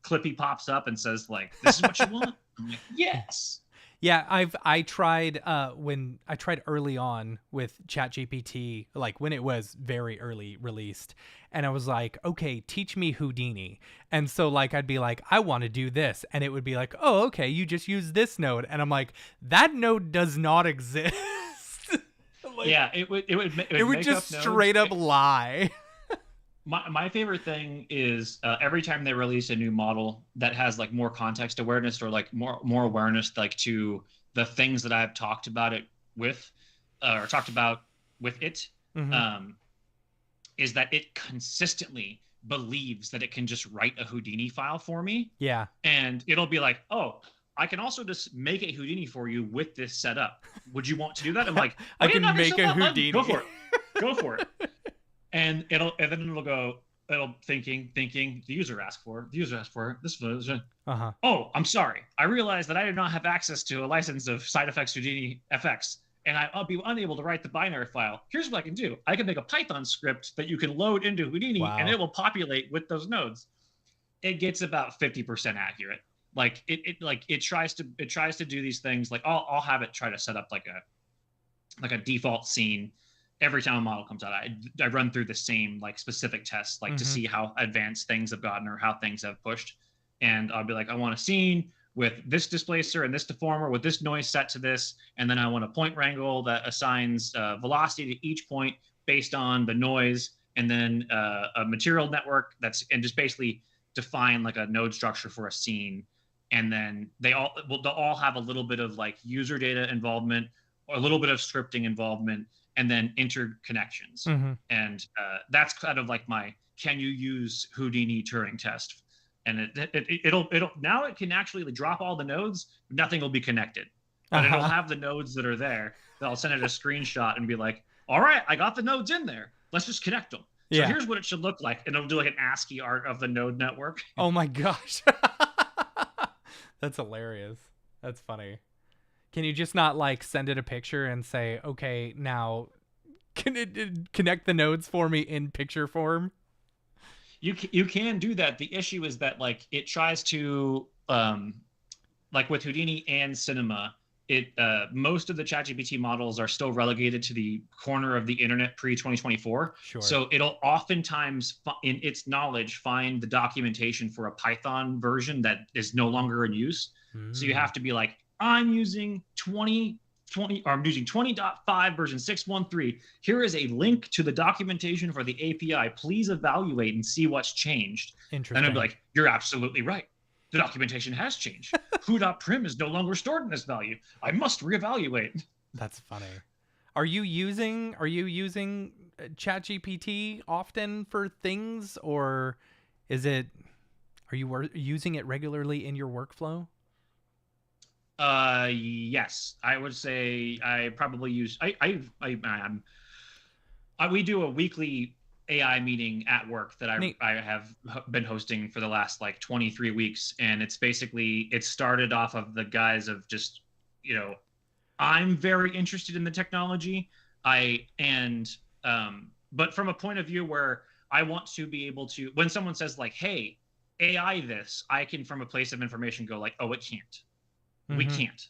[SPEAKER 2] Clippy pops up and says like, this is what you want. I'm like, yes.
[SPEAKER 1] Yeah, I tried early on with ChatGPT, like when it was very early released, and I was like, okay, teach me Houdini. And so like I'd be like, I want to do this, and it would be like, oh, okay, you just use this node, and I'm like, that node does not exist. like
[SPEAKER 2] Yeah, it
[SPEAKER 1] it
[SPEAKER 2] would
[SPEAKER 1] would
[SPEAKER 2] make
[SPEAKER 1] just
[SPEAKER 2] up nodes.
[SPEAKER 1] straight up lie.
[SPEAKER 2] My favorite thing is every time they release a new model that has like more context awareness or like more awareness like to the things that I've talked about it with or talked about with it,
[SPEAKER 1] Hmm.
[SPEAKER 2] um, is that it consistently believes that it can just write a Houdini file for me,
[SPEAKER 1] Yeah.
[SPEAKER 2] and it'll be like, oh, I can also just make a Houdini for you with this set up. Would you want to do that? I'm like,
[SPEAKER 1] I
[SPEAKER 2] oh yeah,
[SPEAKER 1] can
[SPEAKER 2] knock
[SPEAKER 1] make
[SPEAKER 2] yourself
[SPEAKER 1] a
[SPEAKER 2] out, bud. Go
[SPEAKER 1] Houdini.
[SPEAKER 2] for it. Go for it. And then it'll go, it'll thinking, the user asked for this.
[SPEAKER 1] Uh-huh.
[SPEAKER 2] Oh, I'm sorry. I realized that I did not have access to a license of side effects Houdini FX, and I'll be unable to write the binary file. Here's what I can do. I can make a Python script that you can load into Houdini, and
[SPEAKER 1] Wow.
[SPEAKER 2] it will populate with those nodes. It gets about 50% accurate. Like it tries to do these things. Like I'll have it try to set up like a default scene every time a model comes out. I run through the same like specific tests like to
[SPEAKER 1] Hmm.
[SPEAKER 2] see how advanced things have gotten or how things have pushed. And I'll be like, I want a scene with this displacer and this deformer with this noise set to this, and then I want a point wrangle that assigns velocity to each point based on the noise, and then a material network that's and just basically define like a node structure for a scene. And then they'll all have a little bit of like user data involvement or a little bit of scripting involvement, and then interconnections.
[SPEAKER 1] Hmm.
[SPEAKER 2] And that's kind of like my can you use Houdini Turing test. And it'll now it can actually drop all the nodes, nothing will be connected, but it'll
[SPEAKER 1] Uh-huh.
[SPEAKER 2] have the nodes that are there. That I'll send it a screenshot and be like, all right, I got the nodes in there. Let's just connect them. So
[SPEAKER 1] Yeah.
[SPEAKER 2] here's what it should look like, and it'll do like an ASCII art of the node network.
[SPEAKER 1] Oh my gosh. That's hilarious. That's funny. Can you just not like send it a picture and say, okay, now can it connect the nodes for me in picture form?
[SPEAKER 2] You can do that. The issue is that like it tries to like with Houdini and Cinema, it most of the ChatGPT models are still relegated to the corner of the internet pre 2024.
[SPEAKER 1] Sure.
[SPEAKER 2] So it'll oftentimes, in its knowledge, find the documentation for a Python version that is no longer in use. So you
[SPEAKER 1] Mm.
[SPEAKER 2] have to be like, I'm using 2020, or I'm using 20.5 version 613. Here is a link to the documentation for the API. Please evaluate and see what's changed. And I'd be
[SPEAKER 1] Interesting.
[SPEAKER 2] like, you're absolutely right. The documentation has changed. Who.prim is no longer stored in this value. I must reevaluate.
[SPEAKER 1] That's funny. Are you using ChatGPT often for things, or is it are you using it regularly in your workflow?
[SPEAKER 2] Yes, I would say I probably use. We do a weekly AI meeting at work that
[SPEAKER 1] Neat.
[SPEAKER 2] I have been hosting for the last like 23 weeks, and it's basically it started off of the guise of just you know I'm very interested in the technology. I and but from a point of view where I want to be able to when someone says like, "Hey, AI this," I can from a place of information go like, "Oh, it can't. We
[SPEAKER 1] Mm-hmm.
[SPEAKER 2] can't."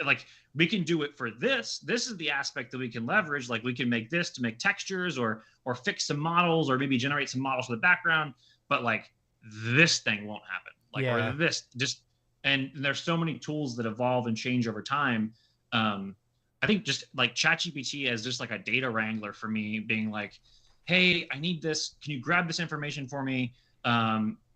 [SPEAKER 2] Like we can do it for this. This is the aspect that we can leverage. Like we can make this to make textures or fix some models or maybe generate some models for the background. But like this thing won't happen. Like or
[SPEAKER 1] Yeah.
[SPEAKER 2] this just and there's so many tools that evolve and change over time. um, I think just like ChatGPT as just like a data wrangler for me, being like, "Hey, I need this. Can you grab this information for me?"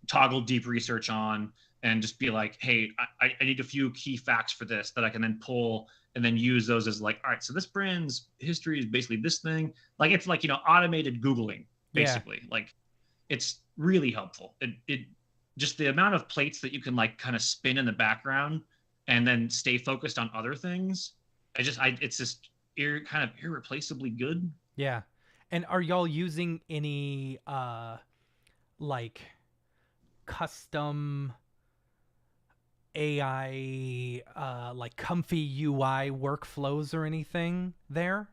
[SPEAKER 2] Toggle deep research on, and just be like, "Hey, I need a few key facts for this that I can then pull and then use those as like, all right, so this brand's history is basically this thing." Like it's like automated googling
[SPEAKER 1] Yeah.
[SPEAKER 2] basically. Like it's really helpful. It just the amount of plates that you can like kind of spin in the background and then stay focused on other things. It's just kind of irreplaceably good.
[SPEAKER 1] Yeah. And are y'all using any like custom AI like comfy UI workflows or anything there?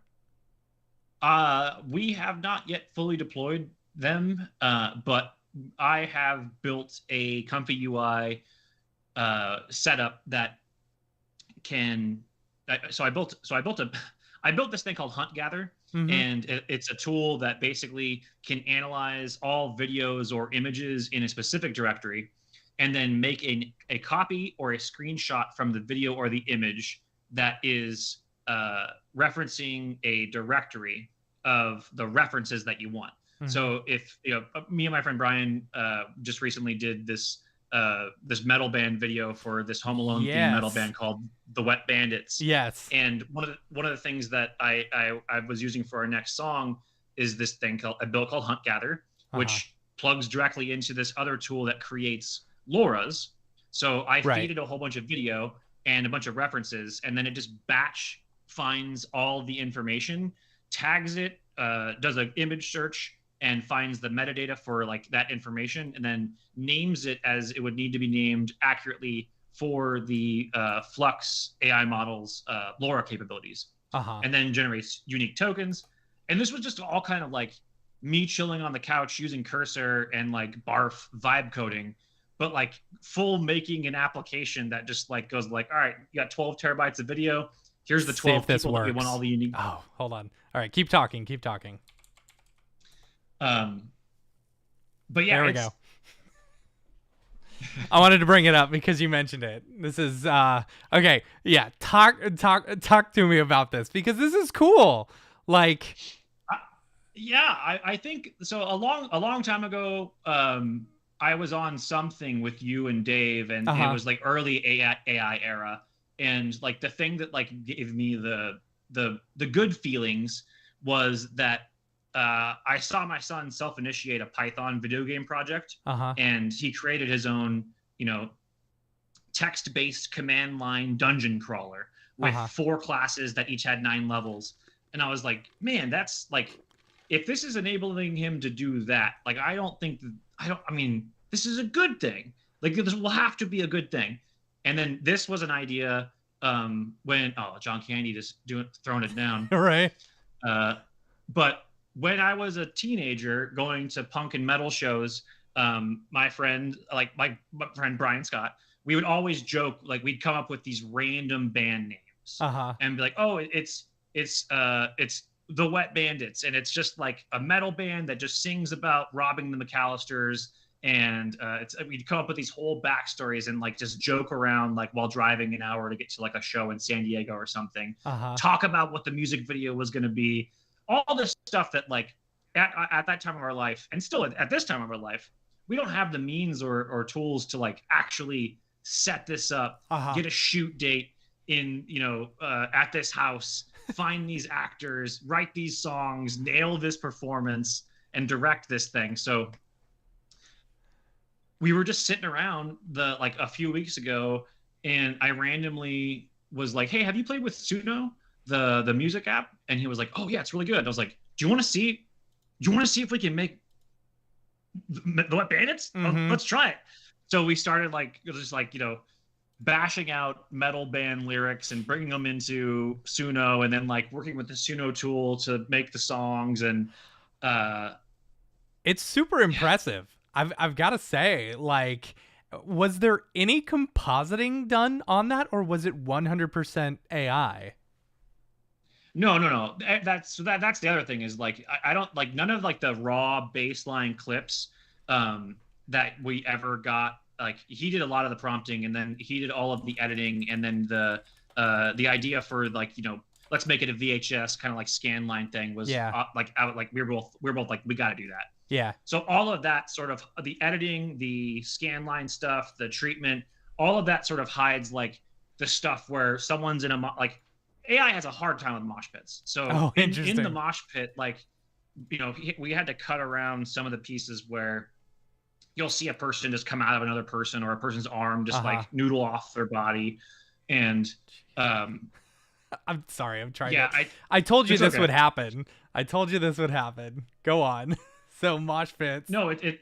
[SPEAKER 2] We have not yet fully deployed them, but I have built a comfy UI setup that can. So I built a I built this thing called Hunt Gather,
[SPEAKER 1] Mm-hmm.
[SPEAKER 2] and it's a tool that basically can analyze all videos or images in a specific directory, and then make a copy or a screenshot from the video or the image that is referencing a directory of the references that you want.
[SPEAKER 1] Mhm.
[SPEAKER 2] So if me and my friend Brian just recently did this metal band video for this Home Alone themed metal
[SPEAKER 1] Yes.
[SPEAKER 2] band called the Wet Bandits,
[SPEAKER 1] Yes.
[SPEAKER 2] and one of the things that I was using for our next song is this thing called a bill called Hunt Gather,
[SPEAKER 1] Uh-huh.
[SPEAKER 2] which plugs directly into this other tool that creates LoRa's. So I feed
[SPEAKER 1] Right.
[SPEAKER 2] it a whole bunch of video and a bunch of references, and then it just batch finds all the information, tags it, does an image search, and finds the metadata for like that information, and then names it as it would need to be named accurately for the Flux AI model's LoRa capabilities,
[SPEAKER 1] Uh-huh.
[SPEAKER 2] and then generates unique tokens. And this was just all kind of like me chilling on the couch using cursor and like barf vibe coding, but like full making an application that just like goes like, all right, you got 12 terabytes of video. Here's the
[SPEAKER 1] See if
[SPEAKER 2] 12
[SPEAKER 1] this
[SPEAKER 2] people that we want all
[SPEAKER 1] works.
[SPEAKER 2] the unique.
[SPEAKER 1] Oh, hold on. All right, keep talking. Keep talking.
[SPEAKER 2] Um, but yeah,
[SPEAKER 1] There we
[SPEAKER 2] it's
[SPEAKER 1] go. I wanted to bring it up because you mentioned it. This is okay. Yeah, talk to me about this because this is cool. Like,
[SPEAKER 2] yeah, I think so. A long time ago, I was on something with you and Dave, and it
[SPEAKER 1] uh-huh.
[SPEAKER 2] was like early AI era, and like the thing that like gave me the good feelings was that I saw my son self-initiate a Python video game project,
[SPEAKER 1] Uh-huh.
[SPEAKER 2] and he created his own, text-based command line dungeon crawler with
[SPEAKER 1] Uh-huh.
[SPEAKER 2] 4 classes that each had 9 levels. And I was like, man, that's like, if this is enabling him to do that, like, I mean, this is a good thing. Like, this will have to be a good thing. And then this was an idea John Candy just throwing it down.
[SPEAKER 1] All right.
[SPEAKER 2] Uh, but when I was a teenager going to punk and metal shows, my friend Brian Scott, we would always joke, like we'd come up with these random band names
[SPEAKER 1] Uh-huh.
[SPEAKER 2] and be like, oh, it's the Wet Bandits, and it's just like a metal band that just sings about robbing the McAllisters. And we'd come up with these whole backstories and like just joke around like while driving an hour to get to like a show in San Diego or something.
[SPEAKER 1] Uh-huh.
[SPEAKER 2] Talk about what the music video was going to be, all this stuff that like at that time of our life, and still at this time of our life, we don't have the means or tools to like actually set this up,
[SPEAKER 1] Uh-huh.
[SPEAKER 2] get a shoot date in at this house, find these actors, write these songs, nail this performance, and direct this thing. So we were just sitting around a few weeks ago, and I randomly was like, hey, have you played with Suno, the music app? And he was like, oh yeah, it's really good. I was like, do you want to see if we can make the Wet Bandits?
[SPEAKER 1] Mm-hmm.
[SPEAKER 2] Let's try it. So we started bashing out metal band lyrics and bringing them into Suno, and then like working with the Suno tool to make the songs. And
[SPEAKER 1] It's super
[SPEAKER 2] yeah,
[SPEAKER 1] impressive. I've got to say, like, was there any compositing done on that, or was it 100% AI?
[SPEAKER 2] no. That's the other thing is like I don't like none of like the raw baseline clips that we ever got. Like he did a lot of the prompting, and then he did all of the editing, and then the idea for like let's make it a VHS kind of like scan line thing was
[SPEAKER 1] Yeah.
[SPEAKER 2] we were both like, we got to do that.
[SPEAKER 1] Yeah.
[SPEAKER 2] So all of that sort of the editing, the scan line stuff, the treatment, all of that sort of hides like the stuff where someone's in like AI has a hard time with mosh pits. So
[SPEAKER 1] Oh,
[SPEAKER 2] in the
[SPEAKER 1] interesting.
[SPEAKER 2] mosh pit, like we had to cut around some of the pieces where you'll see a person just come out of another person, or a person's arm just
[SPEAKER 1] Uh-huh.
[SPEAKER 2] like noodle off their body. And um
[SPEAKER 1] I'm sorry. I'm trying to.
[SPEAKER 2] yeah, I
[SPEAKER 1] I told you
[SPEAKER 2] it's
[SPEAKER 1] this
[SPEAKER 2] okay.
[SPEAKER 1] would happen. I told you this would happen. Go on. So mosh pits.
[SPEAKER 2] No, it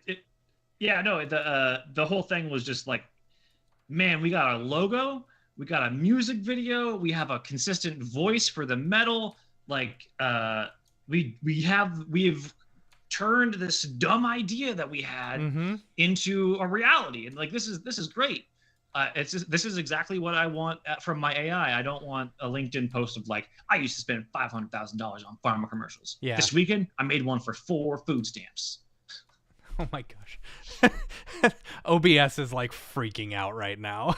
[SPEAKER 2] yeah, no, the whole thing was just like, man, we got a logo, we got a music video, we have a consistent voice for the metal. Like we've turned this dumb idea that we had
[SPEAKER 1] Mm-hmm.
[SPEAKER 2] into a reality, and like this is great. This is exactly what I want from my AI. I don't want a LinkedIn post of like, I used to spend $500,000 on pharma commercials.
[SPEAKER 1] Yeah.
[SPEAKER 2] This weekend, I made one for 4 food stamps.
[SPEAKER 1] Oh my gosh. OBS is like freaking out right now.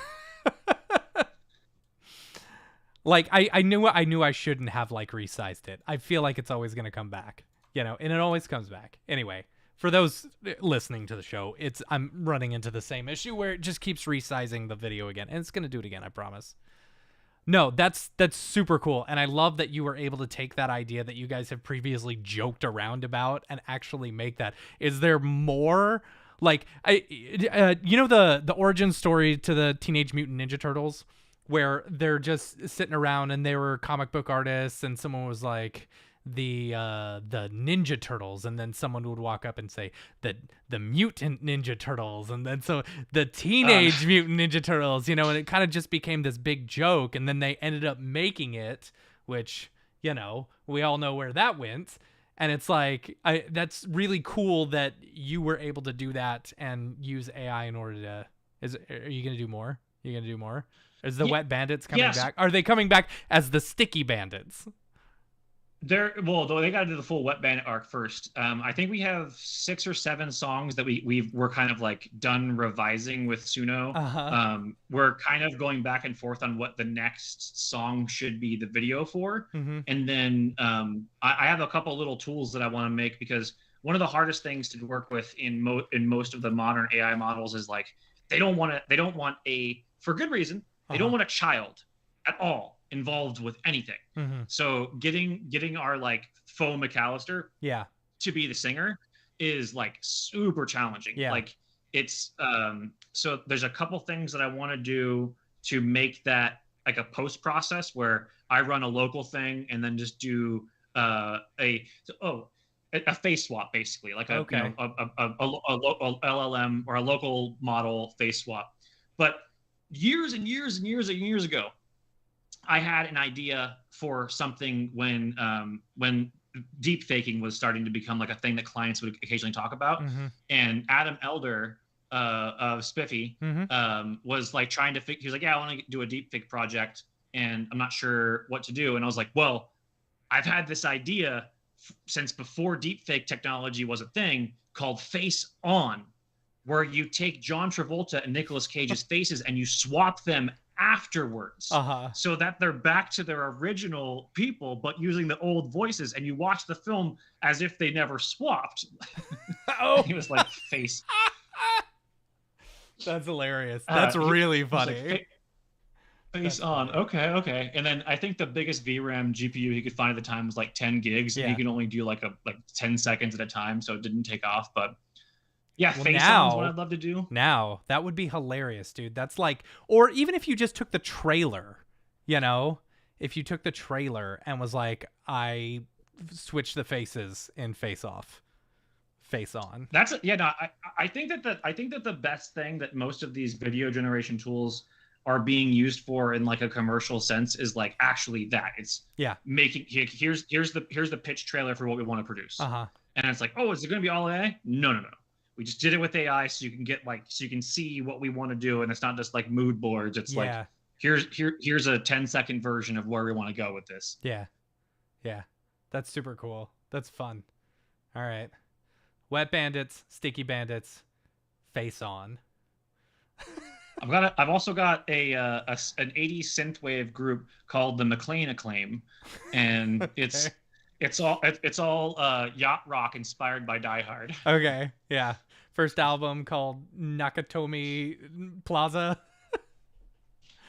[SPEAKER 1] Like I knew I shouldn't have like resized it. I feel like it's always gonna come back, and it always comes back. Anyway, for those listening to the show, I'm running into the same issue where it just keeps resizing the video again, and it's gonna do it again. I promise. No, that's super cool, and I love that you were able to take that idea that you guys have previously joked around about and actually make that. Is there more? Like the origin story to the Teenage Mutant Ninja Turtles, where they're just sitting around and they were comic book artists, and someone was like the Ninja Turtles, and then someone would walk up and say the Mutant Ninja Turtles, and then so the Teenage Mutant Ninja Turtles, and it kind of just became this big joke, and then they ended up making it, which we all know where that went. And it's like, that's really cool that you were able to do that and use AI in order to. Are you gonna do more? Is the Wet Bandits coming back? Are they coming back as the Sticky Bandits?
[SPEAKER 2] Though they got to do the full Wet Bandit arc first. I think we have 6 or 7 songs that we're kind of like done revising with Suno. We're kind of going back and forth on what the next song should be the video for, and then I have a couple little tools that I want to make, because one of the hardest things to work with in most of the modern AI models is like they don't want for good reason, they don't want a child at all involved with anything. So getting our like faux McAllister to be the singer is like super challenging. Like it's so there's a couple things that I want to do to make that like a post process where I run a local thing and then just do a face swap, basically, like a LLM or a local model face swap. But years and years and years and years ago, I had an idea for something when deep faking was starting to become like a thing that clients would occasionally talk about. And Adam Elder of Spiffy was like trying to he was like, yeah, I want to do a deep fake project and I'm not sure what to do. And I was like, well, I've had this idea since before deep fake technology was a thing called Face On, where you take John Travolta and Nicolas Cage's faces and you swap them afterwards, so that they're back to their original people, but using the old voices, and you watch the film as if they never swapped. He was like, face.
[SPEAKER 1] That's hilarious. That's really funny.
[SPEAKER 2] Like, face on. Okay. And then I think the biggest VRAM GPU he could find at the time was like 10 gigs. And you can only do like 10 seconds at a time, so it didn't take off. But yeah, face on's what I'd love to do.
[SPEAKER 1] Now, that would be hilarious, dude. That's like, or even if you just took the trailer, if you took the trailer and was like, I switch the faces in Face Off, Face On.
[SPEAKER 2] I think that the best thing that most of these video generation tools are being used for in like a commercial sense is like actually that it's making here's the pitch trailer for what we want to produce. And it's like, oh, is it going to be all AI? No. We just did it with AI so you can get so you can see what we want to do, and it's not just like mood boards. It's like here's a 10-second version of where we want to go with this.
[SPEAKER 1] Yeah. That's super cool. That's fun. All right. Wet Bandits, Sticky Bandits, Face On.
[SPEAKER 2] I've also got an 80s synthwave group called the McLean Acclaim, and it's all yacht rock inspired by Die Hard.
[SPEAKER 1] Okay, yeah. First album called Nakatomi Plaza.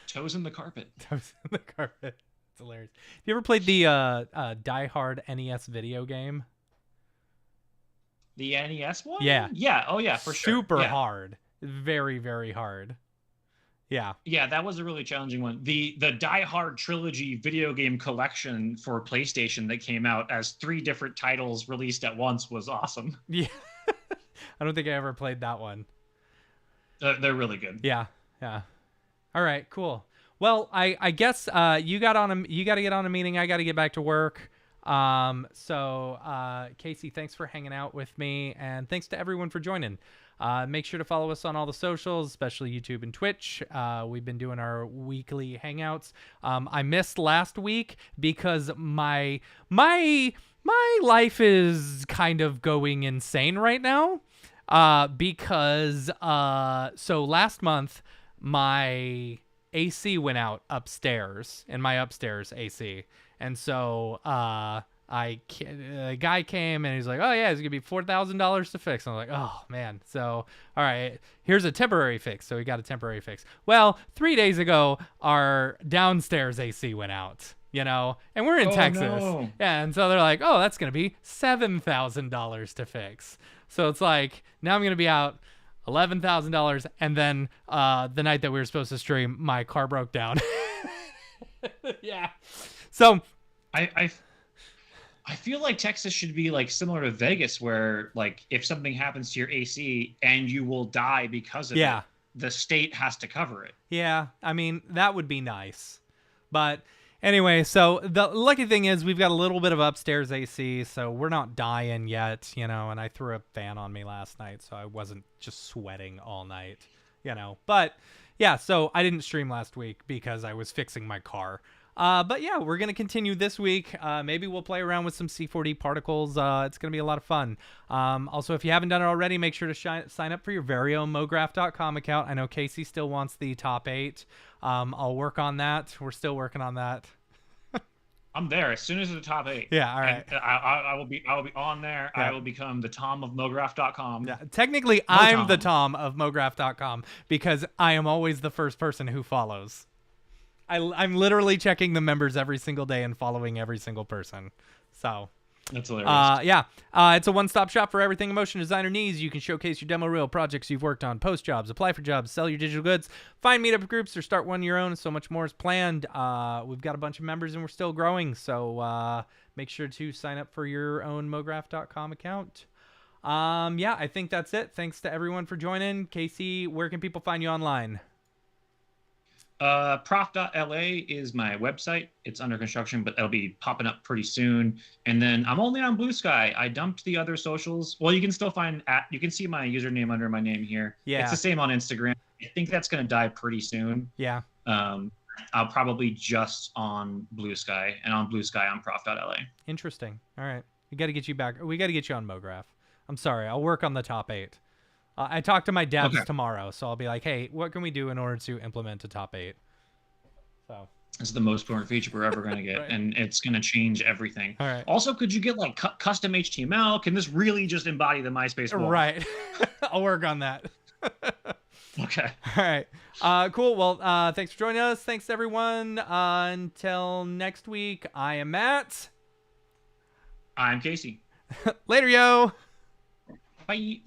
[SPEAKER 2] Toes in the Carpet.
[SPEAKER 1] Toes in the Carpet. It's hilarious. Have you ever played the Die Hard NES video game?
[SPEAKER 2] The NES one?
[SPEAKER 1] Yeah.
[SPEAKER 2] Yeah. Oh yeah, for sure.
[SPEAKER 1] Super hard. Very, very hard. Yeah.
[SPEAKER 2] Yeah, that was a really challenging one. The Die Hard trilogy video game collection for PlayStation that came out as 3 different titles released at once was awesome.
[SPEAKER 1] Yeah. I don't think I ever played that one.
[SPEAKER 2] They're really good.
[SPEAKER 1] Yeah. All right, cool. Well, I guess you got to get on a meeting. I got to get back to work. So Casey, thanks for hanging out with me, and thanks to everyone for joining. Make sure to follow us on all the socials, especially YouTube and Twitch. We've been doing our weekly hangouts. I missed last week because my life is kind of going insane right now. Because so last month my AC went out upstairs in my upstairs AC. And so a guy came and he's like, oh yeah, it's gonna be $4,000 to fix. And I'm like, oh man. So all right, here's a temporary fix. So we got a temporary fix. Well, 3 days ago, our downstairs AC went out. And we're in Texas.
[SPEAKER 2] No.
[SPEAKER 1] Yeah, and so they're like, oh, that's gonna be $7,000 to fix. So it's like now I'm gonna be out $11,000, and then the night that we were supposed to stream, my car broke down. Yeah. So
[SPEAKER 2] I feel like Texas should be like similar to Vegas, where like if something happens to your AC and you will die because of it, the state has to cover it.
[SPEAKER 1] Yeah, I mean, that would be nice. But anyway, so the lucky thing is we've got a little bit of upstairs AC, so we're not dying yet, and I threw a fan on me last night, so I wasn't just sweating all night, But yeah, so I didn't stream last week because I was fixing my car. But yeah, we're going to continue this week. Maybe we'll play around with some C4D particles. It's going to be a lot of fun. Also, if you haven't done it already, make sure to sign up for your very own mograph.com account. I know Casey still wants the top 8. I'll work on that. We're still working on that.
[SPEAKER 2] I'm there as soon as the top 8.
[SPEAKER 1] Yeah, all right.
[SPEAKER 2] And I will be on there. Yeah. I will become the Tom of mograph.com.
[SPEAKER 1] Yeah, technically, I'm the Tom of mograph.com because I am always the first person who follows. I'm literally checking the members every single day and following every single person. So
[SPEAKER 2] that's hilarious.
[SPEAKER 1] It's a one-stop shop for everything a motion designer needs. You can showcase your demo reel, projects you've worked on, post jobs, apply for jobs, sell your digital goods, find meetup groups, or start one of your own. And so much more is planned. We've got a bunch of members and we're still growing. So make sure to sign up for your own mograph.com account. I think that's it. Thanks to everyone for joining. Casey, where can people find you online?
[SPEAKER 2] Prof.la is my website. It's under construction, but it'll be popping up pretty soon. And then I'm only on Blue Sky. I dumped the other socials. Well, you can still you can see my username under my name here. Yeah. It's the same on Instagram. I think that's going to die pretty soon.
[SPEAKER 1] Yeah.
[SPEAKER 2] I'll probably just on Blue Sky, and on Blue Sky, I'm prof.la.
[SPEAKER 1] Interesting. All right. We got to get you back. We got to get you on MoGraph. I'm sorry. I'll work on the top 8. I talked to my devs tomorrow, so I'll be like, hey, what can we do in order to implement a top 8? So
[SPEAKER 2] this is the most important feature we're ever going to get, right. And it's going to change everything.
[SPEAKER 1] All right.
[SPEAKER 2] Also, could you get like custom HTML? Can this really just embody the MySpace wall?
[SPEAKER 1] Right. I'll work on that.
[SPEAKER 2] Okay.
[SPEAKER 1] All right. Cool. Well, thanks for joining us. Thanks, everyone. Until next week, I am Matt.
[SPEAKER 2] I'm Casey.
[SPEAKER 1] Later, yo.
[SPEAKER 2] Bye.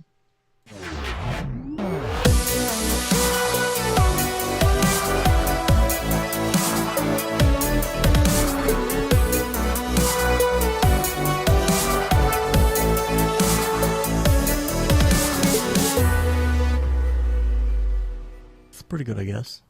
[SPEAKER 3] It's pretty good, I guess.